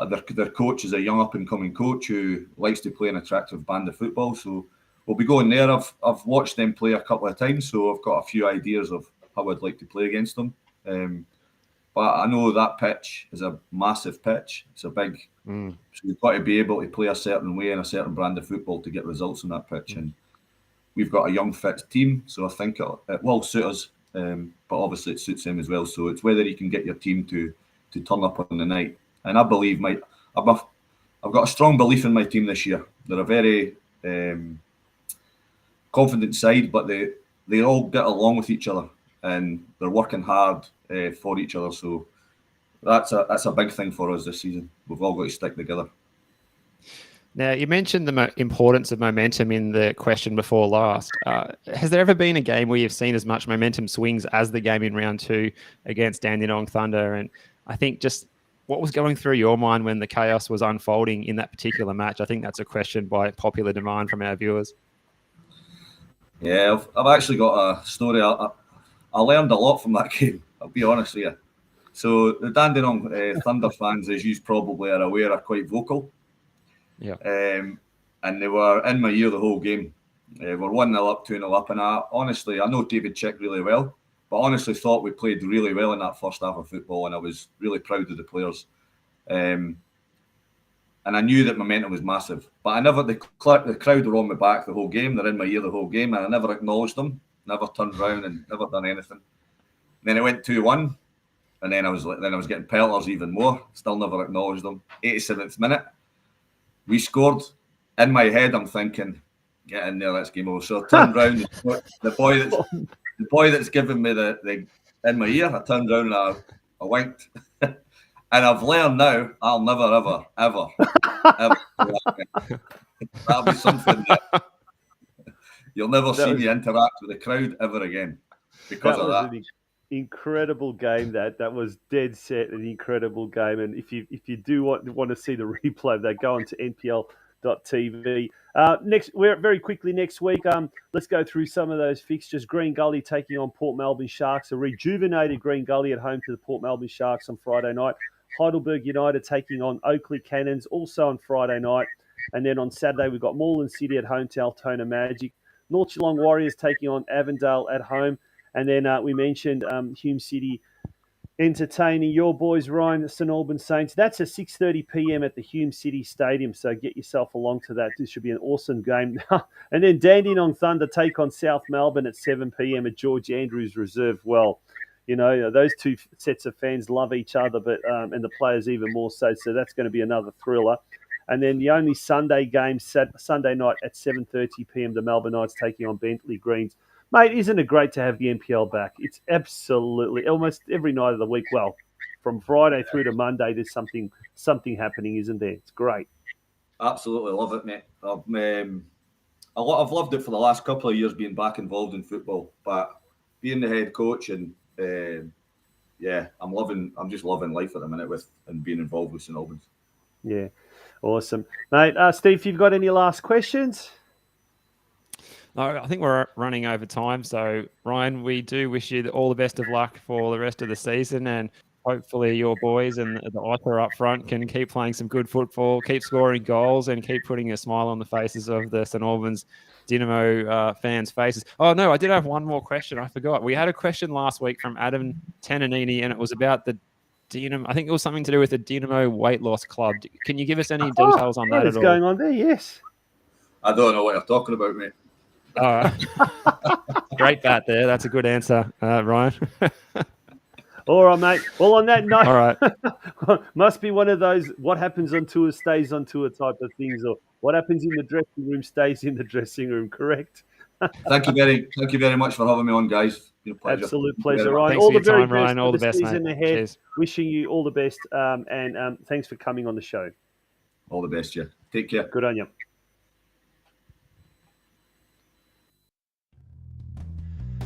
their coach is a young up-and-coming coach who likes to play an attractive brand of football. So we'll be going there. I've watched them play a couple of times, so I've got a few ideas of how I'd like to play against them. But I know that pitch is a massive pitch. It's a big... So you've got to be able to play a certain way and a certain brand of football to get results on that pitch. And we've got a young, fit team, so I think it will suit us. But obviously it suits them as well. So it's whether you can get your team to turn up on the night. And I believe I've got a strong belief in my team this year. They're a very confident side, but they all get along with each other. and they're working hard for each other. So that's a big thing for us this season. We've all got to stick together. Now, you mentioned the importance of momentum in the question before last. Has there ever been a game where you've seen as much momentum swings as the game in round 2 against Dandenong Thunder? And I think just what was going through your mind when the chaos was unfolding in that particular match? I think that's a question by popular demand from our viewers. Yeah, I've actually got a story. I learned a lot from that game, I'll be honest with you. So the Dandenong Thunder fans, as you probably are aware, are quite vocal. Yeah. And they were in my ear the whole game. We're 1-0 up, 2-0 up, and I know David Chick really well, but honestly thought we played really well in that first half of football, and I was really proud of the players. And I knew that momentum was massive, but I never. The crowd were on my back the whole game. They're in my ear the whole game, and I never acknowledged them, never turned around, and never done anything. Then it went 2-1, and then I was getting pelters even more. Still never acknowledged them. 87th minute. We scored. In my head, I'm thinking, get in there, let's game over. So I turned round, the boy that's giving me the in my ear, I turned round and I winked. And I've learned now, I'll never, ever that'll be something that you'll never see me interact with the crowd ever again because of that. Incredible game. That was dead set an incredible game. And if you do want to see the replay of that, go on to npl.tv. Very quickly next week, let's go through some of those fixtures. Green Gully taking on Port Melbourne Sharks, a rejuvenated Green Gully at home to the Port Melbourne Sharks on Friday night. Heidelberg United taking on Oakley Cannons also on Friday night. And then on Saturday, we've got Moreland City at home to Altona Magic. North Geelong Warriors taking on Avondale at home. And then we mentioned Hume City entertaining your boys, Ryan, the St Albans Saints. That's at 6:30 p.m. at the Hume City Stadium, so get yourself along to that. This should be an awesome game. And then Dandenong Thunder take on South Melbourne at 7 p.m. at George Andrews Reserve. Well, those two sets of fans love each other, but and the players even more so that's going to be another thriller. And then the only Sunday game, Sunday night at 7:30 p.m., the Melbourne Knights taking on Bentley Greens. Mate, isn't it great to have the NPL back? It's absolutely almost every night of the week. Well, from Friday through to Monday, there's something happening, isn't there? It's great. Absolutely love it, mate. I've loved it for the last couple of years being back involved in football, but being the head coach and I'm just loving life at the minute and being involved with St Albans. Yeah, awesome, mate. Steve, you've got any last questions? No, I think we're running over time. So, Ryan, we do wish you all the best of luck for the rest of the season. And hopefully your boys and the Iper up front can keep playing some good football, keep scoring goals, and keep putting a smile on the faces of the St Albans Dynamo fans' faces. Oh, no, I did have one more question. I forgot. We had a question last week from Adam Tenanini, and it was about the Dynamo. I think it was something to do with the Dynamo Weight Loss Club. Can you give us any details on that at all? What is going on there? Yes. I don't know what you're talking about, mate. All right. Great bat there. That's a good answer, Ryan. All right, mate. Well, on that note, all right. Must be one of those what happens on tour stays on tour type of things, or what happens in the dressing room stays in the dressing room, correct? Thank you very much for having me on, guys. Been a pleasure. Absolute pleasure, Ryan. Thanks all for the your very time, best Ryan. All the best, season mate. ahead. Cheers. Wishing you all the best, and thanks for coming on the show. All the best, yeah. Take care. Good on you.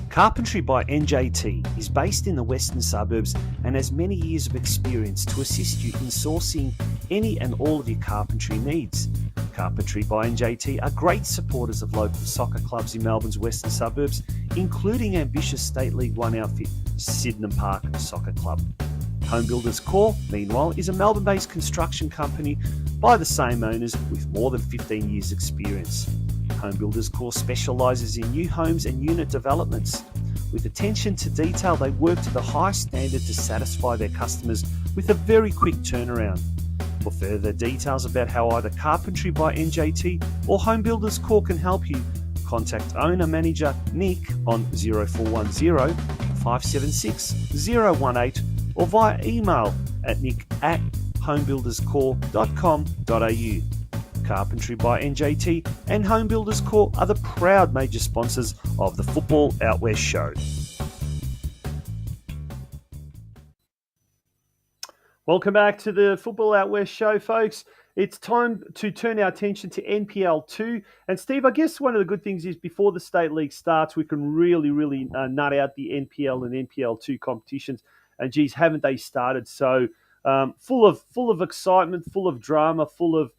Carpentry by NJT is based in the western suburbs and has many years of experience to assist you in sourcing any and all of your carpentry needs. Carpentry by NJT are great supporters of local soccer clubs in Melbourne's western suburbs, including ambitious State League One outfit, Sydenham Park Soccer Club. Home Builders Corp, meanwhile, is a Melbourne-based construction company by the same owners with more than 15 years' experience. Home Builders Corp specialises in new homes and unit developments. With attention to detail, they work to the highest standard to satisfy their customers with a very quick turnaround. For further details about how either Carpentry by NJT or Home Builders Corp can help you, contact owner-manager Nick on 0410 576 018 or via email at nick@homebuilderscorp.com.au. Carpentry by NJT and Home Builders Corp are the proud major sponsors of the Football Out West show. Welcome back to the Football Out West show, folks. It's time to turn our attention to NPL 2. And Steve, I guess one of the good things is before the State League starts, we can really nut out the NPL and NPL 2 competitions. And geez, haven't they started? So full of excitement, full of drama, full of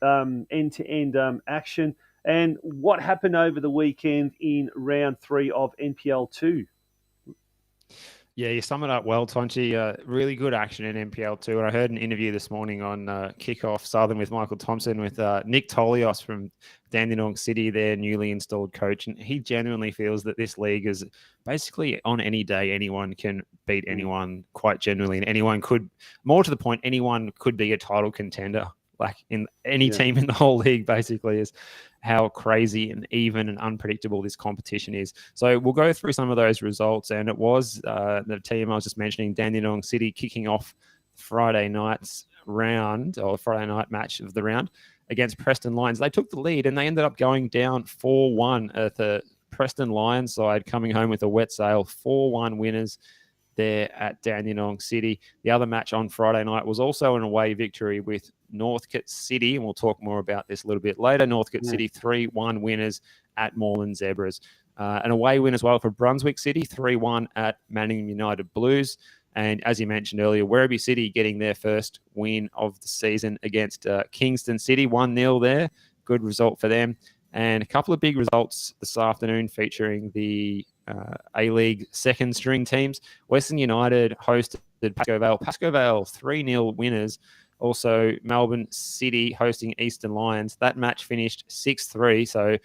end-to-end action. And what happened over the weekend in round 3 of NPL 2? Yeah, you sum it up well, Tonchi. Really good action in NPL2. And I heard an interview this morning on Kickoff Southern with Michael Thompson with Nick Tolios from Dandenong City, their newly installed coach. And he genuinely feels that this league is basically on any day, anyone can beat anyone quite genuinely. And anyone could, more to the point, anyone could be a title contender. Like in any team in the whole league, basically, is how crazy and even and unpredictable this competition is. So we'll go through some of those results. And it was the team I was just mentioning, Dandenong City, kicking off Friday night's round, or Friday night match of the round against Preston Lions. They took the lead and they ended up going down 4-1 at the Preston Lions side, coming home with a wet sail, 4-1 winners there at Dandenong City. The other match on Friday night was also an away victory with Northcote City, and we'll talk more about this a little bit later. Northcote City 3-1 winners at Moreland Zebras. An away win as well for Brunswick City, 3-1 at Manningham United Blues. And as you mentioned earlier, Werribee City getting their first win of the season against Kingston City, 1-0 there. Good result for them. And a couple of big results this afternoon featuring the A-League second string teams. Western United hosted Pascoe Vale. Pascoe Vale 3-0 winners. Also, Melbourne City hosting Eastern Lions. That match finished 6-3. So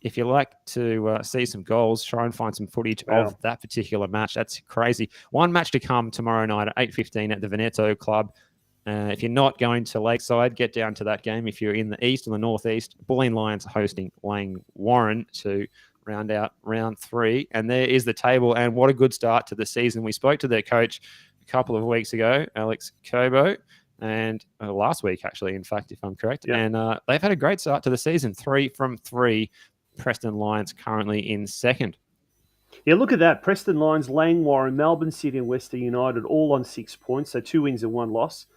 if you like to see some goals, try and find some footage of that particular match. That's crazy. One match to come tomorrow night at 8:15 at the Veneto Club. If you're not going to Lakeside, get down to that game. If you're in the east or the northeast, Bulleen Lions hosting Lang Warren to round out round 3. And there is the table. And what a good start to the season. We spoke to their coach a couple of weeks ago, Alex Cobo, and last week, actually, in fact, if I'm correct. Yeah. And they've had a great start to the season. 3 from 3. Preston Lions currently in second. Yeah, look at that. Preston Lions, Lang Warren, Melbourne City and Western United all on 6 points. So 2 wins and 1 loss.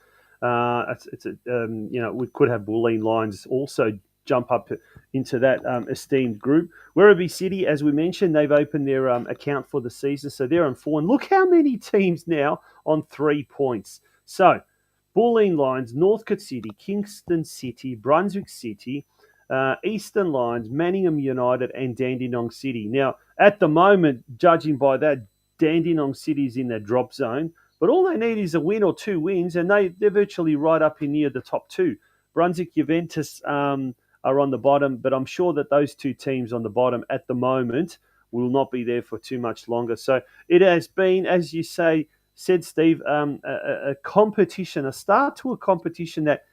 We could have Bulleen Lions also jump up into that esteemed group. Werribee City, as we mentioned, they've opened their account for the season, so they're on 4. And look how many teams now on 3 points. So Bulleen Lions, Northcote City, Kingston City, Brunswick City, Eastern Lions, Manningham United, and Dandenong City. Now, at the moment, judging by that, Dandenong City is in their drop zone. But all they need is a win or 2 wins, and they're virtually right up in near the top 2. Brunswick Juventus are on the bottom, but I'm sure that those 2 teams on the bottom at the moment will not be there for too much longer. So it has been, as you said, Steve, a competition, a start to a competition that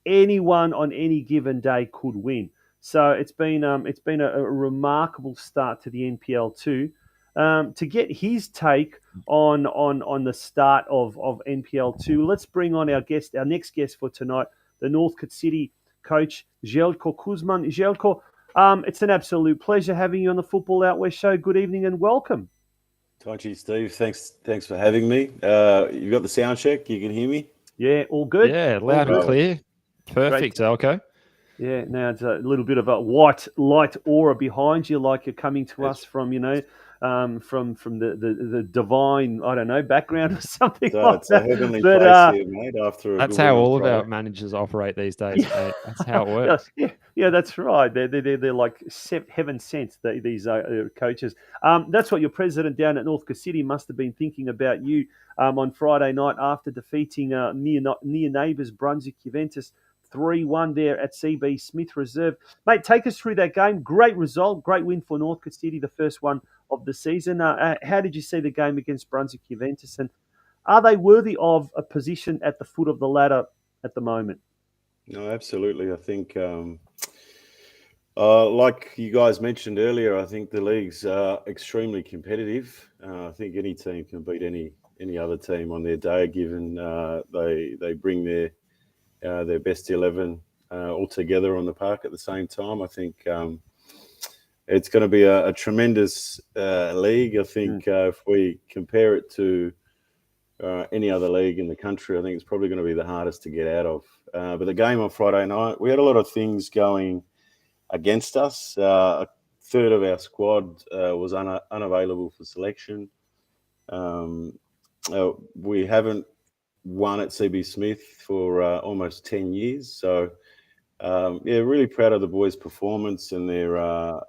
anyone on any given day could win. So it's been a remarkable start to the NPL 2. To get his take on the start of NPL 2, let's bring on our next guest for tonight, the Northcote City coach, Zeljko Kuzman. Zeljko, it's an absolute pleasure having you on the Football Out West show. Good evening and welcome. Tonchi, Steve, thanks for having me. You got the sound check? You can hear me? Yeah, all good? Yeah, loud and clear. Perfect, Zeljko. Yeah, now it's a little bit of a white light aura behind you, like you're coming to us from, from the divine, I don't know, background or something like it's that. A heavenly place here, mate. That's how all of our managers operate these days, mate. That's how it works. Yeah, that's right. They're like heaven sent, these coaches. That's what your president down at Northcote City must have been thinking about you on Friday night after defeating near neighbours Brunswick Juventus 3-1 there at CB Smith Reserve. Mate, take us through that game. Great result, great win for Northcote City, the first one of the season. How did you see the game against Brunswick Juventus, and are they worthy of a position at the foot of the ladder at the moment? No, absolutely. I think, like you guys mentioned earlier, I think the league's extremely competitive. I think any team can beat any other team on their day, given they bring their best 11 all together on the park at the same time. I think it's going to be a tremendous league. I think if we compare it to any other league in the country. I think it's probably going to be the hardest to get out of. But the game on Friday night, we had a lot of things going against us. A third of our squad was unavailable for selection. We haven't won at CB Smith for almost 10 years. So, really proud of the boys' performance and their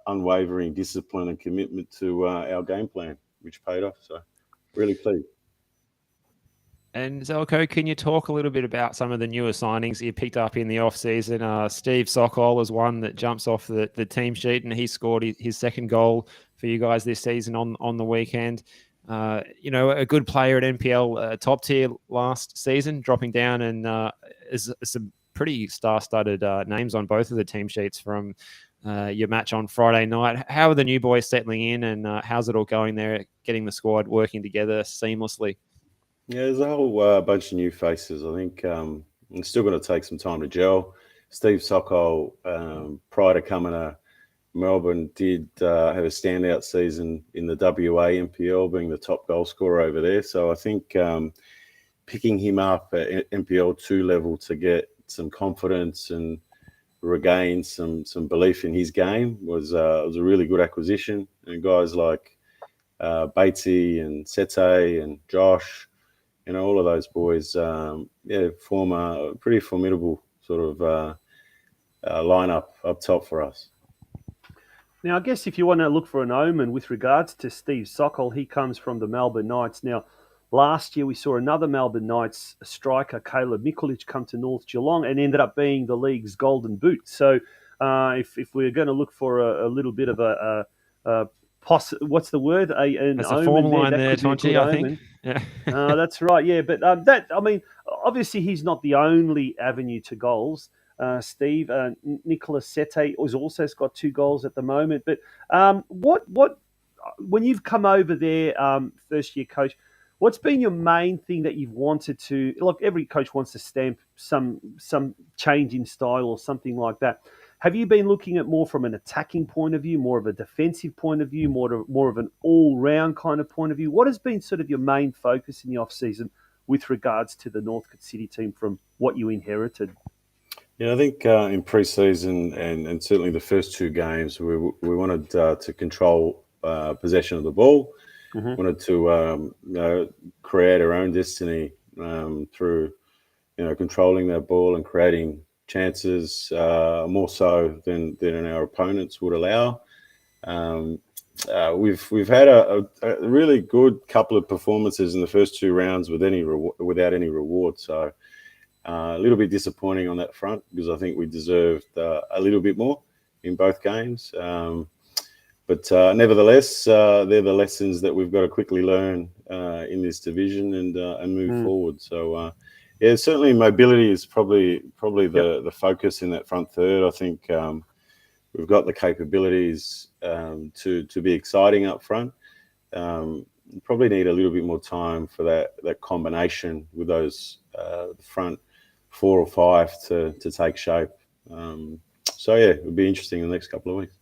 unwavering discipline and commitment to our game plan, which paid off. So, really pleased. And Zelko, can you talk a little bit about some of the newer signings you picked up in the off-season? Steve Sokol is one that jumps off the team sheet, and he scored his second goal for you guys this season on the weekend. A good player at NPL top tier last season, dropping down, and is some pretty star-studded names on both of the team sheets from your match on Friday night. How are the new boys settling in, and how's it all going there, getting the squad working together seamlessly? Yeah, there's a whole bunch of new faces. I think it's still going to take some time to gel. Steve Sokol, prior to coming to Melbourne, did have a standout season in the WA NPL, being the top goal scorer over there. So I think picking him up at NPL 2 level to get some confidence and regain some belief in his game was a really good acquisition. And guys like Batesy and Sete and Josh, all of those boys, form a pretty formidable sort of lineup up top for us. Now, I guess if you want to look for an omen with regards to Steve Sokol, he comes from the Melbourne Knights. Now, last year we saw another Melbourne Knights striker, Caleb Mikulic, come to North Geelong and ended up being the league's golden boot. So if we're going to look for a little bit of what's the word? That's a form line there, Tonchi, I think. Yeah. That's right, yeah. But obviously he's not the only avenue to goals. Steve, Nicholas Sete has also got 2 goals at the moment. But when you've come over there, first year coach, what's been your main thing that you've wanted to? Look, every coach wants to stamp some change in style or something like that. Have you been looking at more from an attacking point of view, more of a defensive point of view, more of an all-round kind of point of view? What has been sort of your main focus in the off-season with regards to the Northcote City team from what you inherited? Yeah, I think in pre-season and certainly the first 2 games, we wanted to control possession of the ball. Mm-hmm. Wanted to create our own destiny through controlling that ball and creating chances more so than our opponents would allow. We've had a really good couple of performances in the first 2 rounds without any reward. So a little bit disappointing on that front because I think we deserved a little bit more in both games. But nevertheless, they're the lessons that we've got to quickly learn in this division and move forward. So. Certainly mobility is probably the focus in that front third. I think we've got the capabilities to be exciting up front. Probably need a little bit more time for that combination with those front 4 or 5 to take shape. It'll be interesting in the next couple of weeks.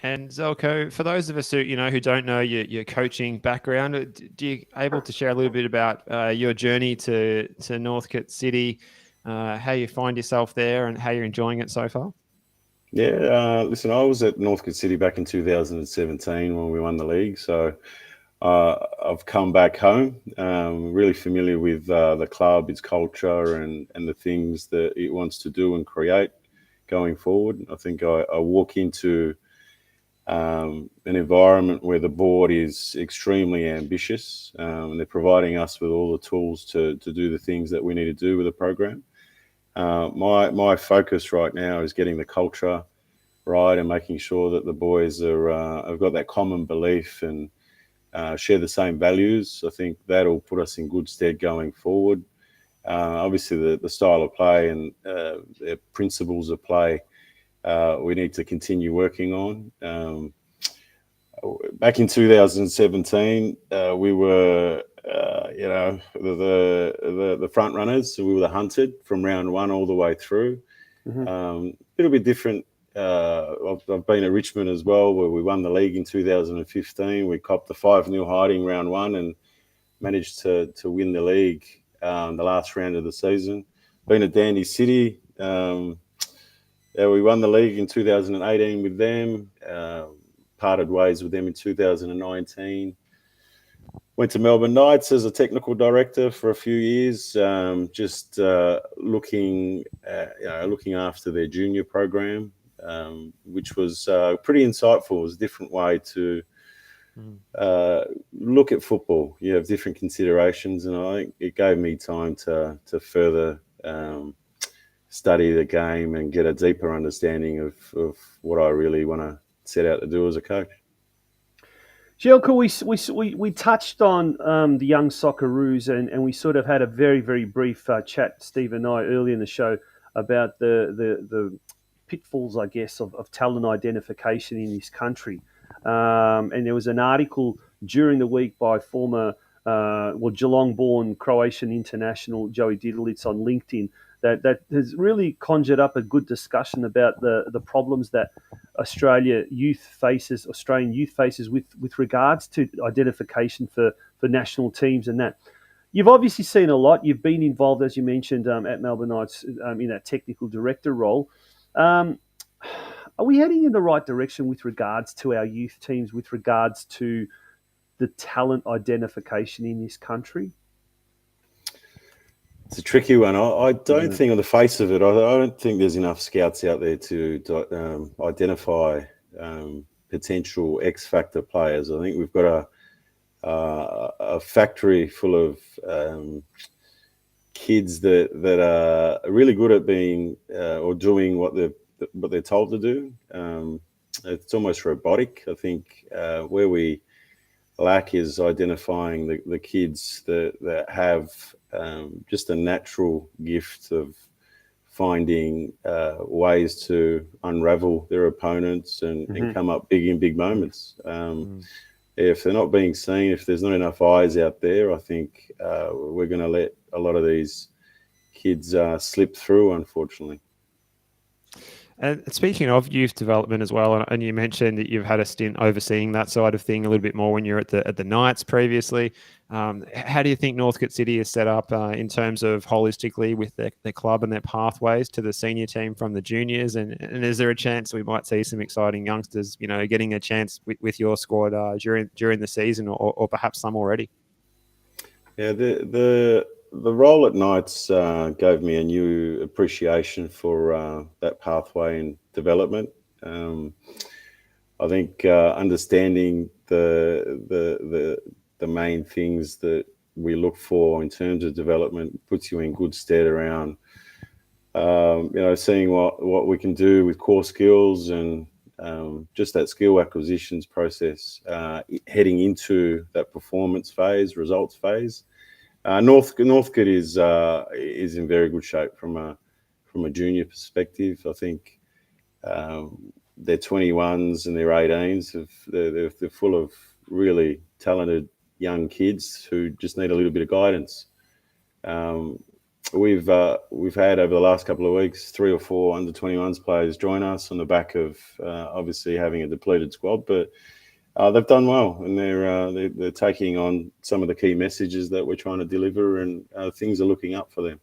And Zelko, for those of us who don't know your coaching background, do you able to share a little bit about your journey to Northcote City, how you find yourself there, and how you're enjoying it so far? Yeah, listen, I was at Northcote City back in 2017 when we won the league, so I've come back home. Really familiar with the club, its culture, and the things that it wants to do and create going forward. I think I walk into an environment where the board is extremely ambitious, and they're providing us with all the tools to do the things that we need to do with the program. My focus right now is getting the culture right and making sure that the boys have got that common belief and share the same values. I think that'll put us in good stead going forward. Obviously, the style of play and the principles of play we need to continue working on. Back in 2017, we were, the front runners. So we were the hunted from round 1 all the way through. Mm-hmm. It'll be different. I've been at Richmond as well, where we won the league in 2015. We copped the 5-0 hiding round 1, and managed to win the league the last round of the season. Been at Dandy City. We won the league in 2018 with them. Parted ways with them in 2019. Went to Melbourne Knights as a technical director for a few years, just looking after their junior program, which was pretty insightful. It was a different way to look at football. You have different considerations, and I think it gave me time to further study the game and get a deeper understanding of what I really want to set out to do as a coach. Jelka, we touched on the young Socceroos, and we sort of had a very, very brief chat, Steve and I, earlier in the show about the pitfalls, I guess, of talent identification in this country. And there was an article during the week by former Geelong-born Croatian international Joey Didlitz on LinkedIn that has really conjured up a good discussion about the problems that Australian youth faces with regards to identification for national teams and that. You've obviously seen a lot. You've been involved, as you mentioned, at Melbourne Knights in that technical director role. Are we heading in the right direction with regards to our youth teams, with regards to the talent identification in this country? It's a tricky one. I don't think on the face of it, I don't think there's enough scouts out there to identify potential X-factor players. I think we've got a factory full of kids that are really good at being or doing what they're told to do. It's almost robotic. I think where we lack is identifying the kids that have just a natural gift of finding ways to unravel their opponents and come up big in big moments. If they're not being seen, if there's not enough eyes out there, I think we're going to let a lot of these kids slip through, unfortunately. And speaking of youth development as well, and you mentioned that you've had a stint overseeing that side of thing a little bit more when you're at the Knights previously. How do you think Northcote City is set up in terms of holistically with their club and their pathways to the senior team from the juniors? And is there a chance we might see some exciting youngsters, getting a chance with your squad during the season, or perhaps some already? Yeah, the role at Knights gave me a new appreciation for that pathway and development. I think understanding the main things that we look for in terms of development puts you in good stead around, seeing what we can do with core skills and just that skill acquisitions process, heading into that performance phase, results phase. Northcote is in very good shape from a junior perspective. I think their 21s and their 18s they're full of really talented young kids who just need a little bit of guidance. We've had over the last couple of weeks 3 or 4 under 21s players join us on the back of obviously having a depleted squad, but they've done well, and they're taking on some of the key messages that we're trying to deliver, and things are looking up for them.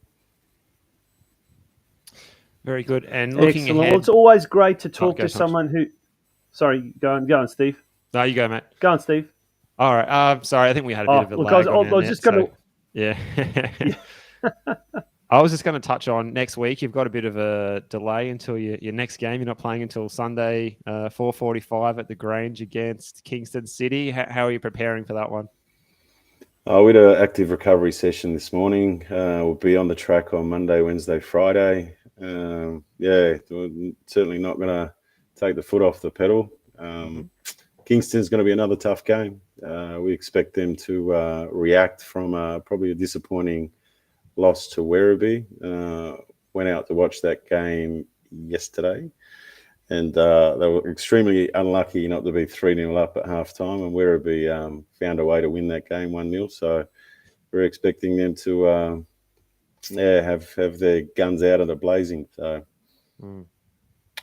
Very good. And looking Excellent. ahead, Well, it's always great to talk to someone who. Sorry, go on, Steve. No, you go, mate. Go on, Steve. All right. Sorry, I think we had a bit of a lag. I was just going to. Yeah. I was just going to touch on next week. You've got a bit of a delay until your next game. You're not playing until Sunday, 4:45 at the Grange against Kingston City. How are you preparing for that one? We had an active recovery session this morning. We'll be on the track on Monday, Wednesday, Friday. We're certainly not going to take the foot off the pedal. Kingston's going to be another tough game. We expect them to react from probably a disappointing loss to Werribee. Went out to watch that game yesterday, and they were extremely unlucky not to be 3-0 up at halftime, and Werribee found a way to win that game 1-0. So we're expecting them to have their guns out and they're blazing. So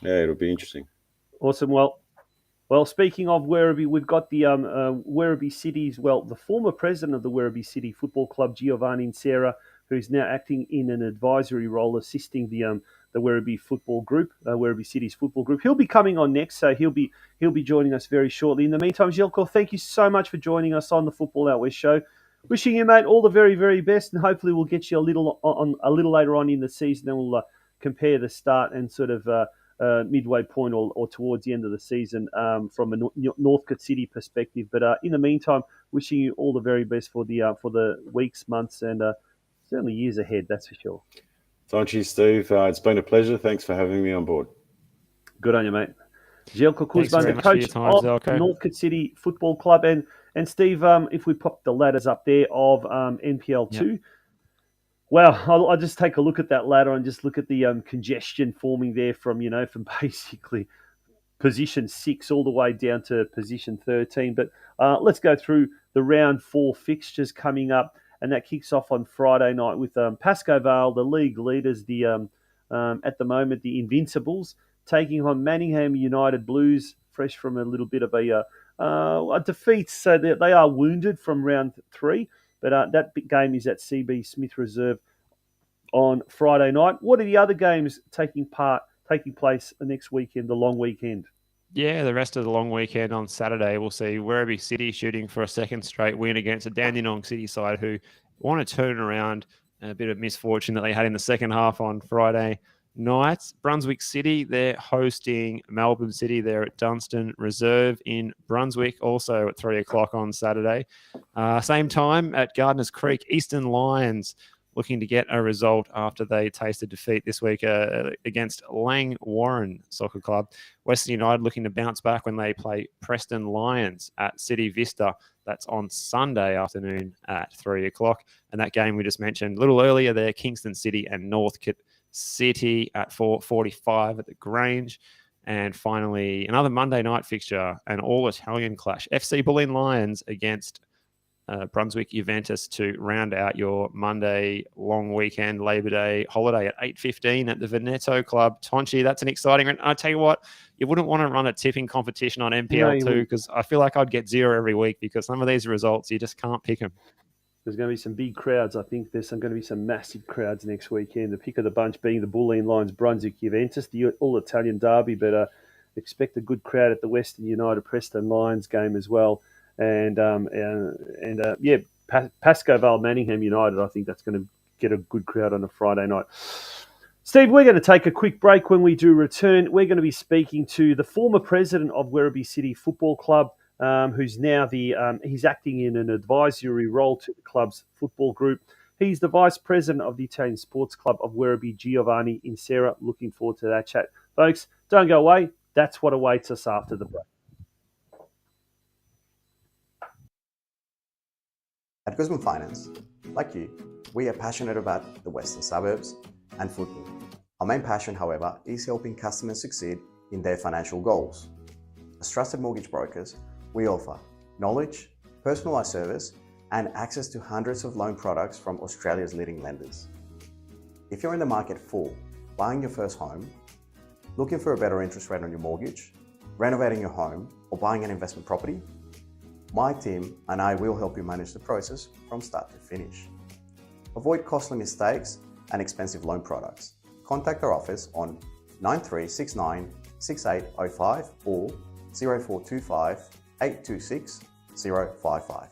it'll be interesting. Awesome. Well, Well, speaking of Werribee, we've got the Werribee City's, the former president of the Werribee City Football Club, Giovanni Insera, who's now acting in an advisory role assisting the Werribee Football Group, Werribee City's football group. He'll be coming on next, so he'll be joining us very shortly. In the meantime, Željko, thank you so much for joining us on the Football Out West show. Wishing you, mate, all the very, very best, and hopefully we'll get you a little later on in the season, then we'll compare the start and sort of midway point or towards the end of the season from a Northcote City perspective. But in the meantime, wishing you all the very best for the weeks, months, and certainly years ahead. That's for sure. Thank you, Steve. It's been a pleasure. Thanks for having me on board. Good on you, mate. Željko Kuzman, the coach of Northcote City Football Club, and Steve. If we pop the ladders up there of NPL 2. Yep. Well, I'll just take a look at that ladder and just look at the congestion forming there from basically position 6 all the way down to position 13. But let's go through the round 4 fixtures coming up, and that kicks off on Friday night with Pascoe Vale, the league leaders, at the moment the Invincibles, taking on Manningham United Blues, fresh from a little bit of a defeat, so they are wounded from round 3. But that big game is at CB Smith Reserve on Friday night. What are the other games taking place the next weekend, the long weekend? Yeah, the rest of the long weekend on Saturday, we'll see Werribee City shooting for a second straight win against a Dandenong City side who want to turn around a bit of misfortune that they had in the second half on Friday night. Brunswick City, they're hosting Melbourne City. They're at Dunstan Reserve in Brunswick, also at 3 o'clock on Saturday. Same time at Gardeners Creek, Eastern Lions looking to get a result after they tasted defeat this week against Lang Warren Soccer Club. Western United looking to bounce back when they play Preston Lions at City Vista. That's on Sunday afternoon at 3 o'clock. And that game we just mentioned a little earlier there, Kingston City and Northcote City at 4:45 at the Grange. And finally, another Monday night fixture, an all-Italian clash. FC Bulleen Lions against Brunswick Juventus to round out your Monday long weekend Labor Day holiday at 8:15 at the Veneto Club. Tonchi, that's an exciting. And I tell you what, you wouldn't want to run a tipping competition on NPL 2 because I feel like I'd get 0 every week because some of these results, you just can't pick them. There's going to be some big crowds. I think there's going to be some massive crowds next weekend. The pick of the bunch being the Bulleen Lions, Brunswick Juventus, the all-Italian derby, but expect a good crowd at the Western United Preston Lions game as well. And Pascoe Vale Manningham United, I think that's going to get a good crowd on a Friday night. Steve, we're going to take a quick break. When we do return, we're going to be speaking to the former president of Werribee City Football Club, who's now he's acting in an advisory role to the club's football group. He's the vice president of the Italian Sports Club of Werribee, Giovanni Insera. Looking forward to that chat. Folks, don't go away. That's what awaits us after the break. At Guzman Finance, like you, we are passionate about the Western Suburbs and football. Our main passion, however, is helping customers succeed in their financial goals. As trusted mortgage brokers, we offer knowledge, personalised service, and access to hundreds of loan products from Australia's leading lenders. If you're in the market for buying your first home, looking for a better interest rate on your mortgage, renovating your home, or buying an investment property, my team and I will help you manage the process from start to finish. Avoid costly mistakes and expensive loan products. Contact our office on 9369 6805 or 0425 826 055.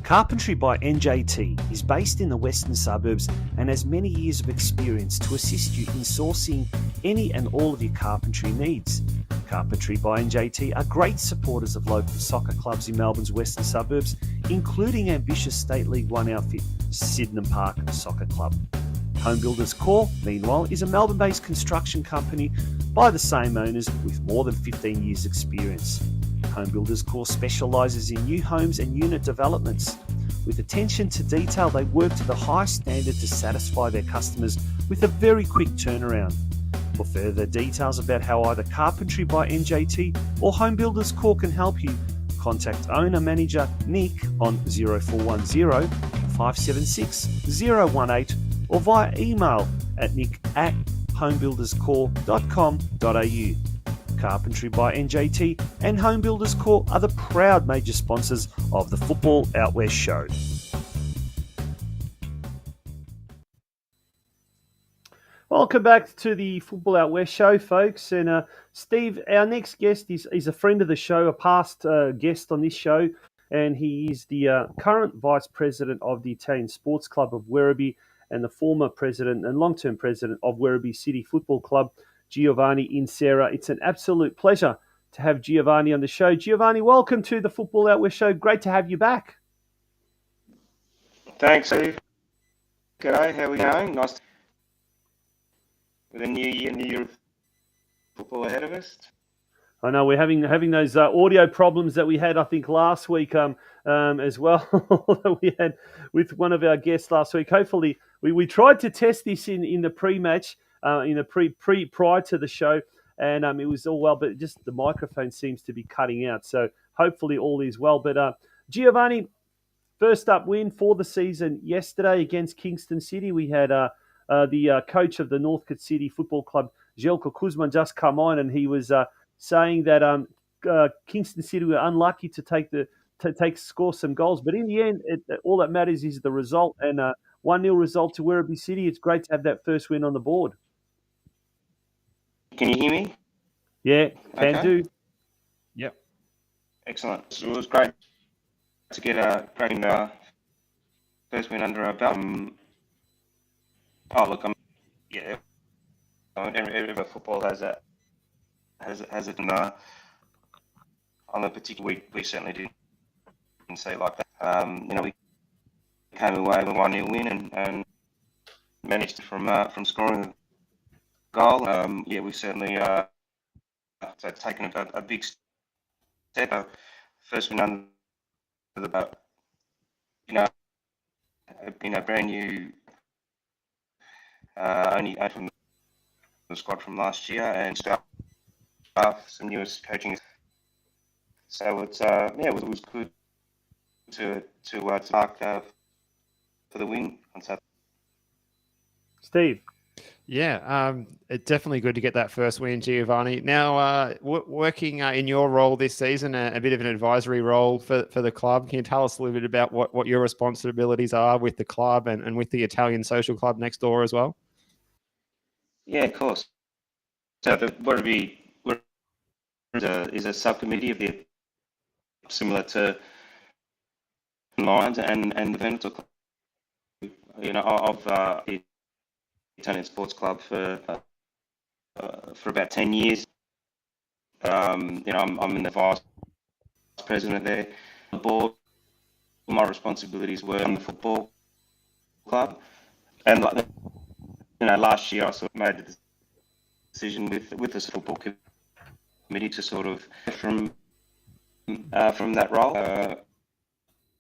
Carpentry by NJT is based in the Western Suburbs and has many years of experience to assist you in sourcing any and all of your carpentry needs. Carpentry by NJT are great supporters of local soccer clubs in Melbourne's Western Suburbs, including ambitious State League 1 outfit Sydenham Park Soccer Club. Home Builders Corp, meanwhile, is a Melbourne-based construction company by the same owners with more than 15 years' experience. Home Builders Corp specialises in new homes and unit developments. With attention to detail, they work to the highest standard to satisfy their customers with a very quick turnaround. For further details about how either Carpentry by NJT or Home Builders Corp can help you, contact owner-manager Nick on 0410 576 018 or via email at nick@homebuilderscore.com.au. Carpentry by NJT and Home Builders Core are the proud major sponsors of the Football Out West show. Welcome back to the Football Out West show, folks. And Steve, our next guest is a friend of the show, a past guest on this show, and he is the current Vice President of the Italian Sports Club of Werribee and the former President and long-term President of Werribee City Football Club, Giovanni Insera. It's an absolute pleasure to have Giovanni on the show. Giovanni, welcome to the Football Out West show. Great to have you back. Thanks, Steve. G'day, how are we going? Nice with a new year of football ahead of us. I know we're having those audio problems that we had, I think, last week as well that we had with one of our guests last week. Hopefully, we tried to test this in the pre-match, in the prior to the show, and it was all well, but just the microphone seems to be cutting out. So hopefully all is well. But Giovanni, first up win for the season yesterday against Kingston City. We had the coach of the Northcote City Football Club, Željko Kuzman, just come on, and he was saying that Kingston City were unlucky to score some goals, but in the end, all that matters is the result, and 1-0 result to Werribee City. It's great to have that first win on the board. Can you hear me? Yeah, can do. Yep. Excellent. So it was great to get a great first win under our belt. Every football has it on a particular week. We certainly didn't say it like that. We came away with a 1-0 win and managed from scoring a goal. We certainly taken a big step. First win under the belt. Brand new. Only from the squad from last year and some newest coaching. So it's it was good to mark for the win on Saturday. Steve. Yeah, it's definitely good to get that first win, Giovanni. Now, working in your role this season, a bit of an advisory role for the club. Can you tell us a little bit about what your responsibilities are with the club and with the Italian social club next door as well? Yeah, of course. So the Werribee is a subcommittee of the similar to Lions and the Veneto Club, of the Italian Sports Club for about 10 years. I'm in the vice president there. The board, my responsibilities were on the football club, and last year I sort of made the decision with the football committee to sort of from that role,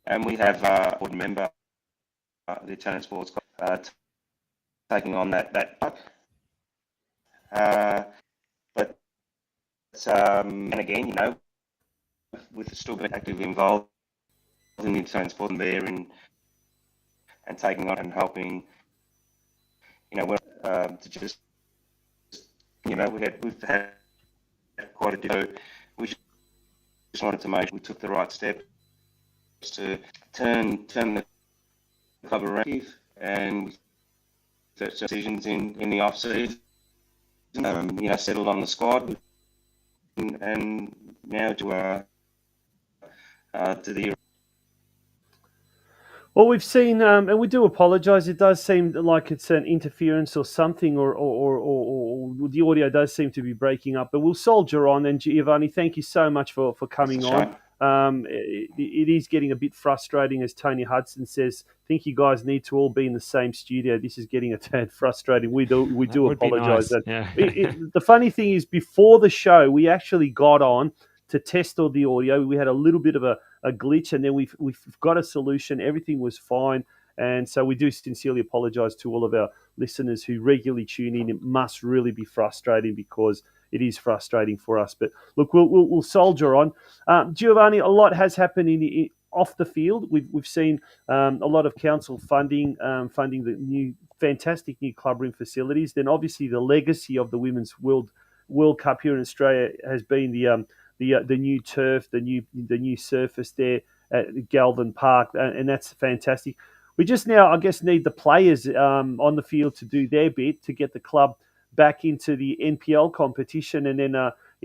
and we have a board member, the Italian Sports Club, taking on that but and again, with still being actively involved in the Italian sport and there and taking on and helping, to just we've had quite a bit. We just wanted to make sure we took the right step to turn the club around and decisions in the off season. Settled on the squad, and now to the. Well, we've seen, and we do apologise. It does seem like it's an interference or something, or the audio does seem to be breaking up. But we'll soldier on. And Giovanni, thank you so much for coming on. It is getting a bit frustrating, as Tony Hudson says. I think you guys need to all be in the same studio. This is getting a tad frustrating. We do apologise. Nice. Yeah. The funny thing is, before the show, we actually got on to test all the audio. We had a little bit of a glitch, and then we've got a solution. Everything was fine, and so we do sincerely apologise to all of our listeners who regularly tune in. It must really be frustrating, because it is frustrating for us. But look, we'll soldier on. Giovanni, a lot has happened off the field, we've seen a lot of council funding the new fantastic new clubroom facilities. Then obviously the legacy of the Women's World Cup here in Australia has been the new turf, the new surface there at Galvin Park, and that's fantastic. We just now, I guess, need the players on the field to do their bit to get the club back into the NPL competition, and then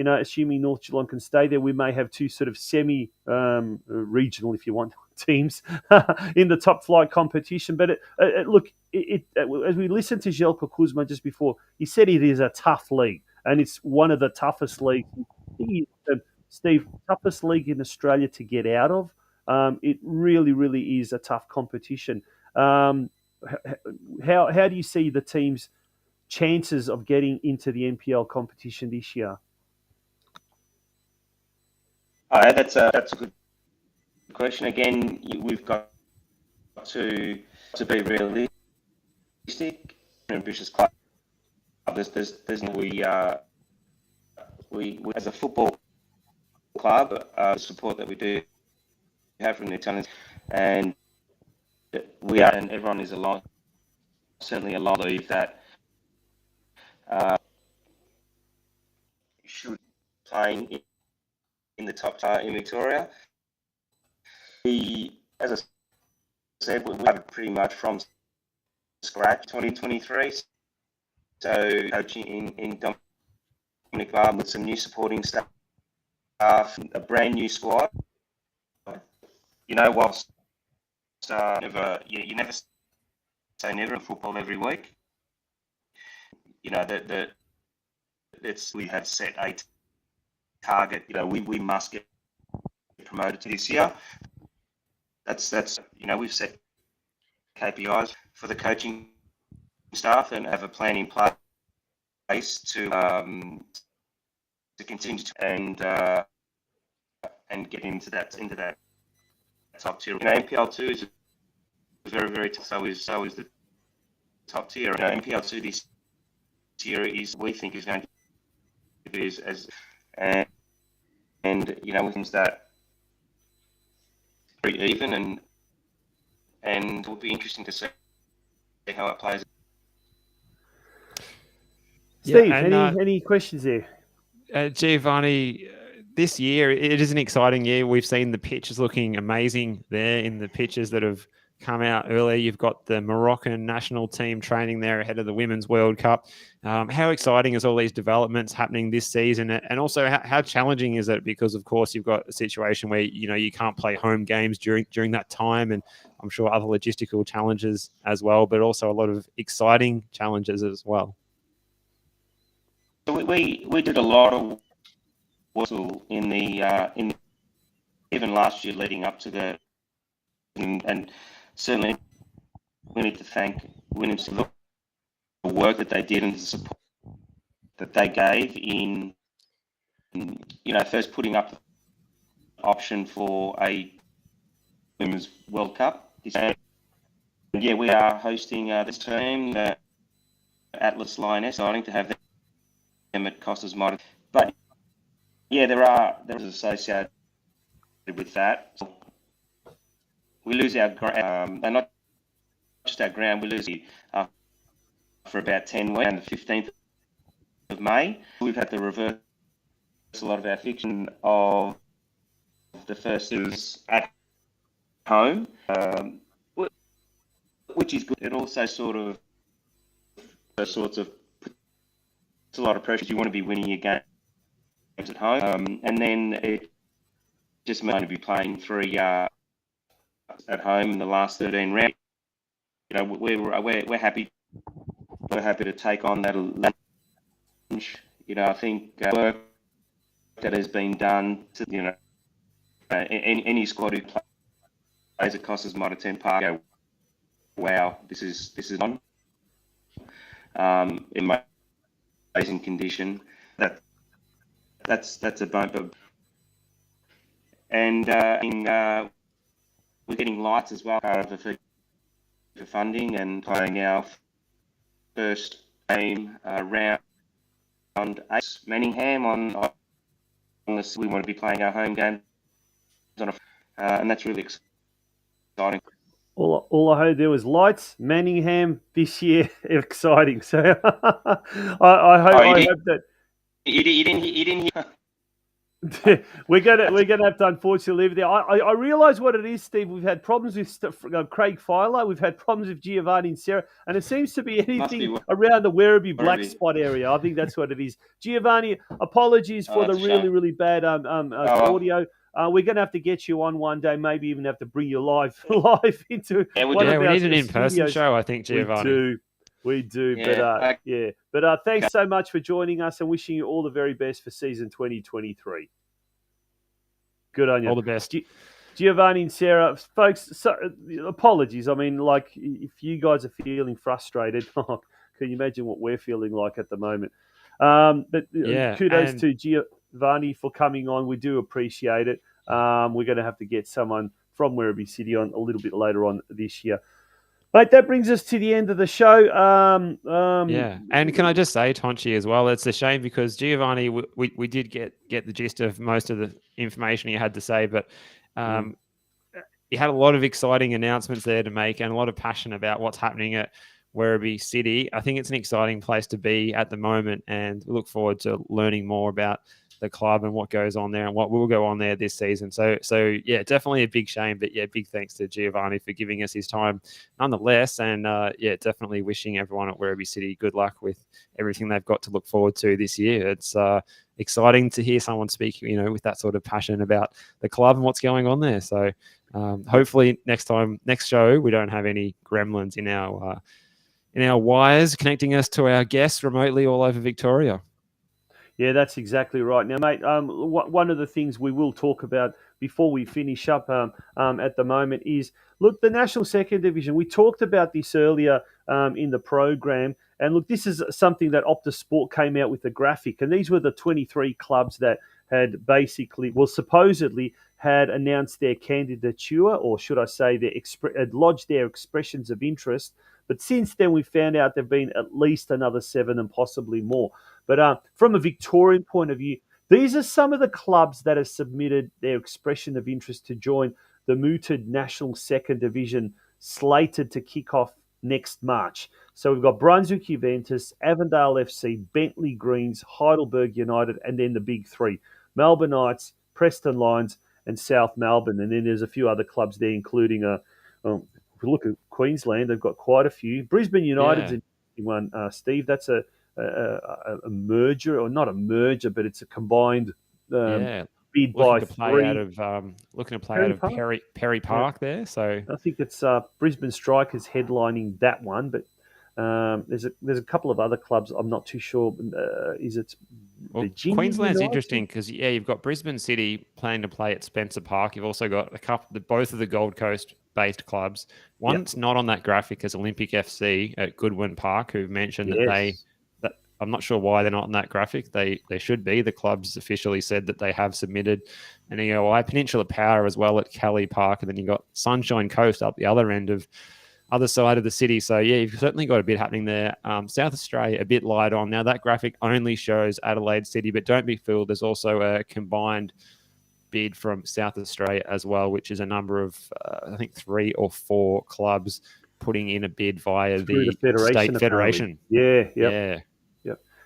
assuming North Geelong can stay there, we may have two sort of semi-regional, if you want, teams in the top flight competition. But as we listened to Željko Kuzma just before, he said it is a tough league, and it's one of the toughest leagues. Steve, toughest league in Australia to get out of. It really, really is a tough competition. How do you see the team's chances of getting into the NPL competition this year? That's a good question. Again, we've got to be realistic. Ambitious club. There's we as a football club, the support that we do have from the Italians, and we are, and everyone is aligned. Certainly aligned. Believe that should playing in the top tier in Victoria. As I said, we have pretty much from scratch 2023. So coaching in Dominic Barb with some new supporting staff, a brand new squad. Whilst you never say never in football every week. We have set a target. We must get promoted to this year. That's we've set KPIs for the coaching staff and have a plan in place to continue and get into that top tier. NPL 2 is very, very tough. So is the top tier. NPL 2 this year we think is going to be we think that pretty even, and it will be interesting to see how it plays. Steve, any questions there? Giovanni, this year, it is an exciting year. We've seen the pitches looking amazing there in the pitches that have come out earlier. You've got the Moroccan national team training there ahead of the Women's World Cup. How exciting is all these developments happening this season? And also, how challenging is it? Because, of course, you've got a situation where, you can't play home games during that time. And I'm sure other logistical challenges as well, but also a lot of exciting challenges as well. We did a lot of work in even last year leading up to and certainly we need to thank Williams for the work that they did and the support that they gave in first putting up the option for a Women's World Cup. And we are hosting this team, the Atlas Lioness, starting to have them at Costas Modern. But there is associated with that. We lose our ground, and not just our ground. We lose it for about 10 weeks, on the 15th of May. We've had to reverse a lot of our fiction of the first is at home, which is good. It also puts a lot of pressure. You want to be winning your games at home, and then it just meant to be playing 3 at home in the last 13 rounds. We're happy. We're happy to take on that challenge. I think work that has been done to any squad who plays at Costas Modern Park. Wow, this is on. In my amazing condition. That's a bumper. And we're getting lights as well for funding and playing our first game round 8. Manningham on this. We want to be playing our home game and that's really exciting. All I heard there was lights. Manningham this year, exciting. So I hope that You didn't hear. we're gonna have to unfortunately leave it there. I realise what it is, Steve. We've had problems with Craig Filer. We've had problems with Giovanni and Sarah, and it seems to be anything around the Werribee black spot area. I think that's what it is. Giovanni, apologies for the really bad audio. We're going to have to get you on one day, maybe even have to bring you live into we need an in-person show, I think, Giovanni. We do. But thanks so much for joining us and wishing you all the very best for season 2023. Good on you. All the best. Giovanni and Sarah, folks, apologies. I mean, like, if you guys are feeling frustrated, can you imagine what we're feeling like at the moment? Kudos to Giovanni for coming on. We do appreciate it. We're going to have to get someone from Werribee City on a little bit later on this year. But that brings us to the end of the show. And can I just say, Tonchi, as well, it's a shame because Giovanni, we did get the gist of most of the information he had to say, but he had a lot of exciting announcements there to make and a lot of passion about what's happening at Werribee City. I think it's an exciting place to be at the moment, and we look forward to learning more about the club and what goes on there and what will go on there this season. So yeah, definitely a big shame, but yeah, big thanks to Giovanni for giving us his time nonetheless. And definitely wishing everyone at Werribee City good luck with everything they've got to look forward to this year. It's exciting to hear someone speak, with that sort of passion about the club and what's going on there. So hopefully next show, we don't have any gremlins in our wires connecting us to our guests remotely all over Victoria. Yeah, that's exactly right. Now, mate, one of the things we will talk about before we finish up at the moment is, look, the National Second Division. We talked about this earlier in the program. And look, this is something that Optus Sport came out with a graphic. And these were the 23 clubs that had supposedly had announced their candidature, or should I say, had lodged their expressions of interest. But since then, we found out there have been at least another 7 and possibly more. But from a Victorian point of view, these are some of the clubs that have submitted their expression of interest to join the mooted National Second Division, slated to kick off next March. So we've got Brunswick Juventus, Avondale FC, Bentley Greens, Heidelberg United, and then the big three, Melbourne Knights, Preston Lions, and South Melbourne. And then there's a few other clubs there, including if we look at Queensland, they've got quite a few. Brisbane United's an interesting one, Steve. That's a merger, or not a merger, but it's a combined bid by three. Looking to play out of Perry Park there. So I think it's Brisbane Strikers headlining that one, but there's a couple of other clubs. I'm not too sure. Queensland's interesting because you've got Brisbane City planning to play at Spencer Park. You've also got both of the Gold Coast based clubs. One's not on that graphic as Olympic FC at Goodwin Park, who've mentioned that I'm not sure why they're not on that graphic. They should be. The club's officially said that they have submitted an EOI. Peninsula Power as well at Kelly Park, and then you've got Sunshine Coast up the other side of the city. So yeah, you've certainly got a bit happening there. South Australia, a bit light on. Now that graphic only shows Adelaide City, but don't be fooled. There's also a combined bid from South Australia as well, which is a number of, I think 3 or 4 clubs putting in a bid via the state federation. Yeah.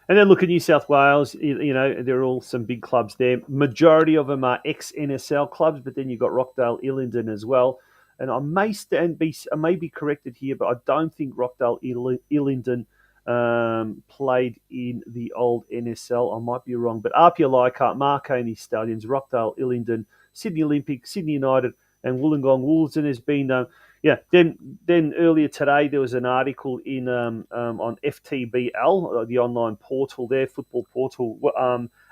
And then look at New South Wales. There are all some big clubs there. Majority of them are ex-NSL clubs, but then you've got Rockdale Illingdon as well. And I may be corrected here, but I don't think Rockdale Illingdon played in the old NSL. I might be wrong. But Apia Leichhardt, Marconi Stallions, Rockdale Illingdon, Sydney Olympic, Sydney United, and Wollongong Wolves. And there's been Then earlier today there was an article in on FTBL, the online portal there, football portal,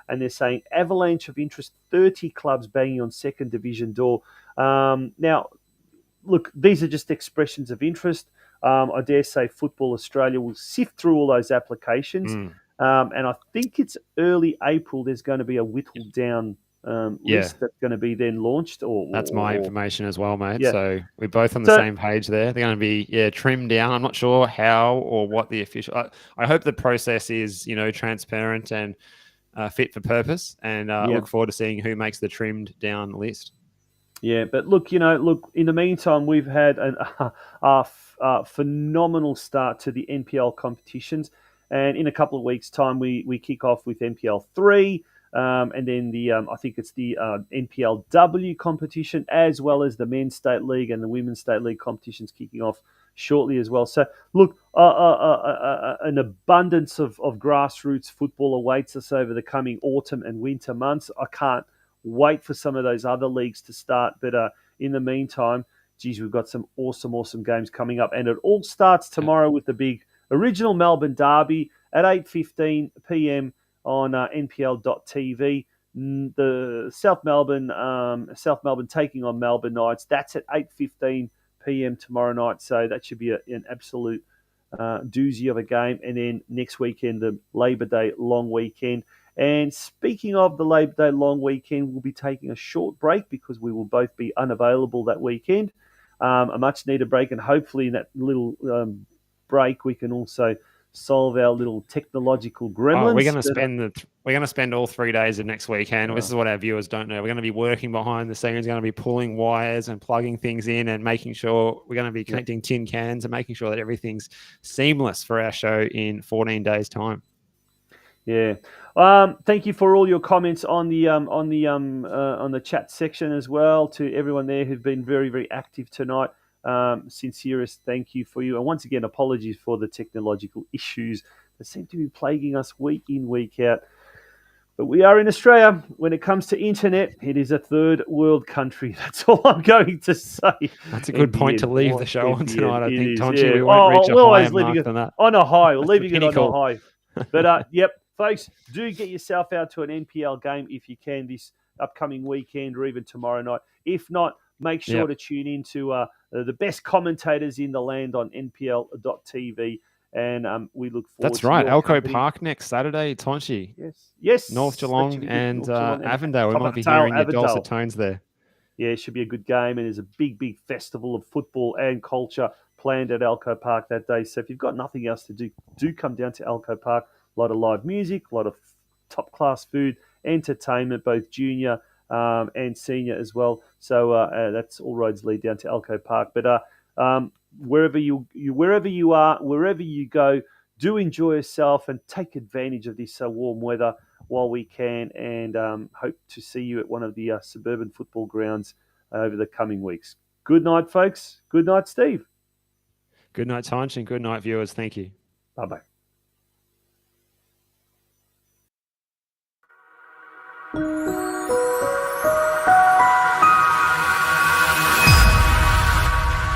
and they're saying avalanche of interest, 30 clubs banging on second division door. Now, look, these are just expressions of interest. I dare say Football Australia will sift through all those applications, and I think it's early April. There's going to be a whittled down list that's going to be then launched. That's my information as well, mate. Yeah. So we're both on the same page there. They're going to be trimmed down. I'm not sure how or what the official. I hope the process is transparent and fit for purpose, and look forward to seeing who makes the trimmed down list. Yeah, but look, in the meantime, we've had a phenomenal start to the NPL competitions. And in a couple of weeks' time, we kick off with NPL 3, and then I think it's the NPLW competition, as well as the Men's State League and the Women's State League competitions kicking off shortly as well. So, look, an abundance of grassroots football awaits us over the coming autumn and winter months. I can't wait for some of those other leagues to start. But in the meantime, geez, we've got some awesome games coming up. And it all starts tomorrow with the big original Melbourne derby at 8:15 p.m. on NPL.tv. The South Melbourne taking on Melbourne Knights. That's at 8:15 p.m. tomorrow night. So that should be an absolute doozy of a game. And then next weekend, the Labor Day long weekend. And speaking of the Labor Day long weekend, we'll be taking a short break because we will both be unavailable that weekend. A much needed break, and hopefully in that little break we can also solve our little technological gremlins. We're going to spend all 3 days of next weekend. This is what our viewers don't know. We're going to be working behind the scenes. Going to be pulling wires and plugging things in and making sure we're going to be connecting tin cans and making sure that everything's seamless for our show in 14 days' time. Yeah. Thank you for all your comments on the chat section as well. To everyone there who've been very, very active tonight. Sincerest thank you for you. And once again, apologies for the technological issues that seem to be plaguing us week in, week out. But we are in Australia. When it comes to internet, it is a third world country. That's all I'm going to say. That's a good point to leave the show on tonight. I think, Tonchi, yeah. we won't reach a higher mark than that. On a high. We're leaving it on pinnacle. a high. But, yep, folks, do get yourself out to an NPL game if you can this upcoming weekend or even tomorrow night. If not, make sure to tune in to the best commentators in the land on NPL.tv. And we look forward That's right. your Elko company. Park next Saturday, Tonchi. Yes. North Geelong and Avondale. We might be Topper hearing your Avondale. dulcet tones there. Yeah, it should be a good game. And there's a big festival of football and culture planned at Elko Park that day. So if you've got nothing else to do come down to Elko Park. A lot of live music, a lot of top-class food, entertainment, both junior and senior as well. So that's all roads lead down to Elko Park. But wherever you are, wherever you go, do enjoy yourself and take advantage of this warm weather while we can, and hope to see you at one of the suburban football grounds over the coming weeks. Good night, folks. Good night, Steve. Good night, Tonchi, and good night, viewers. Thank you. Bye-bye.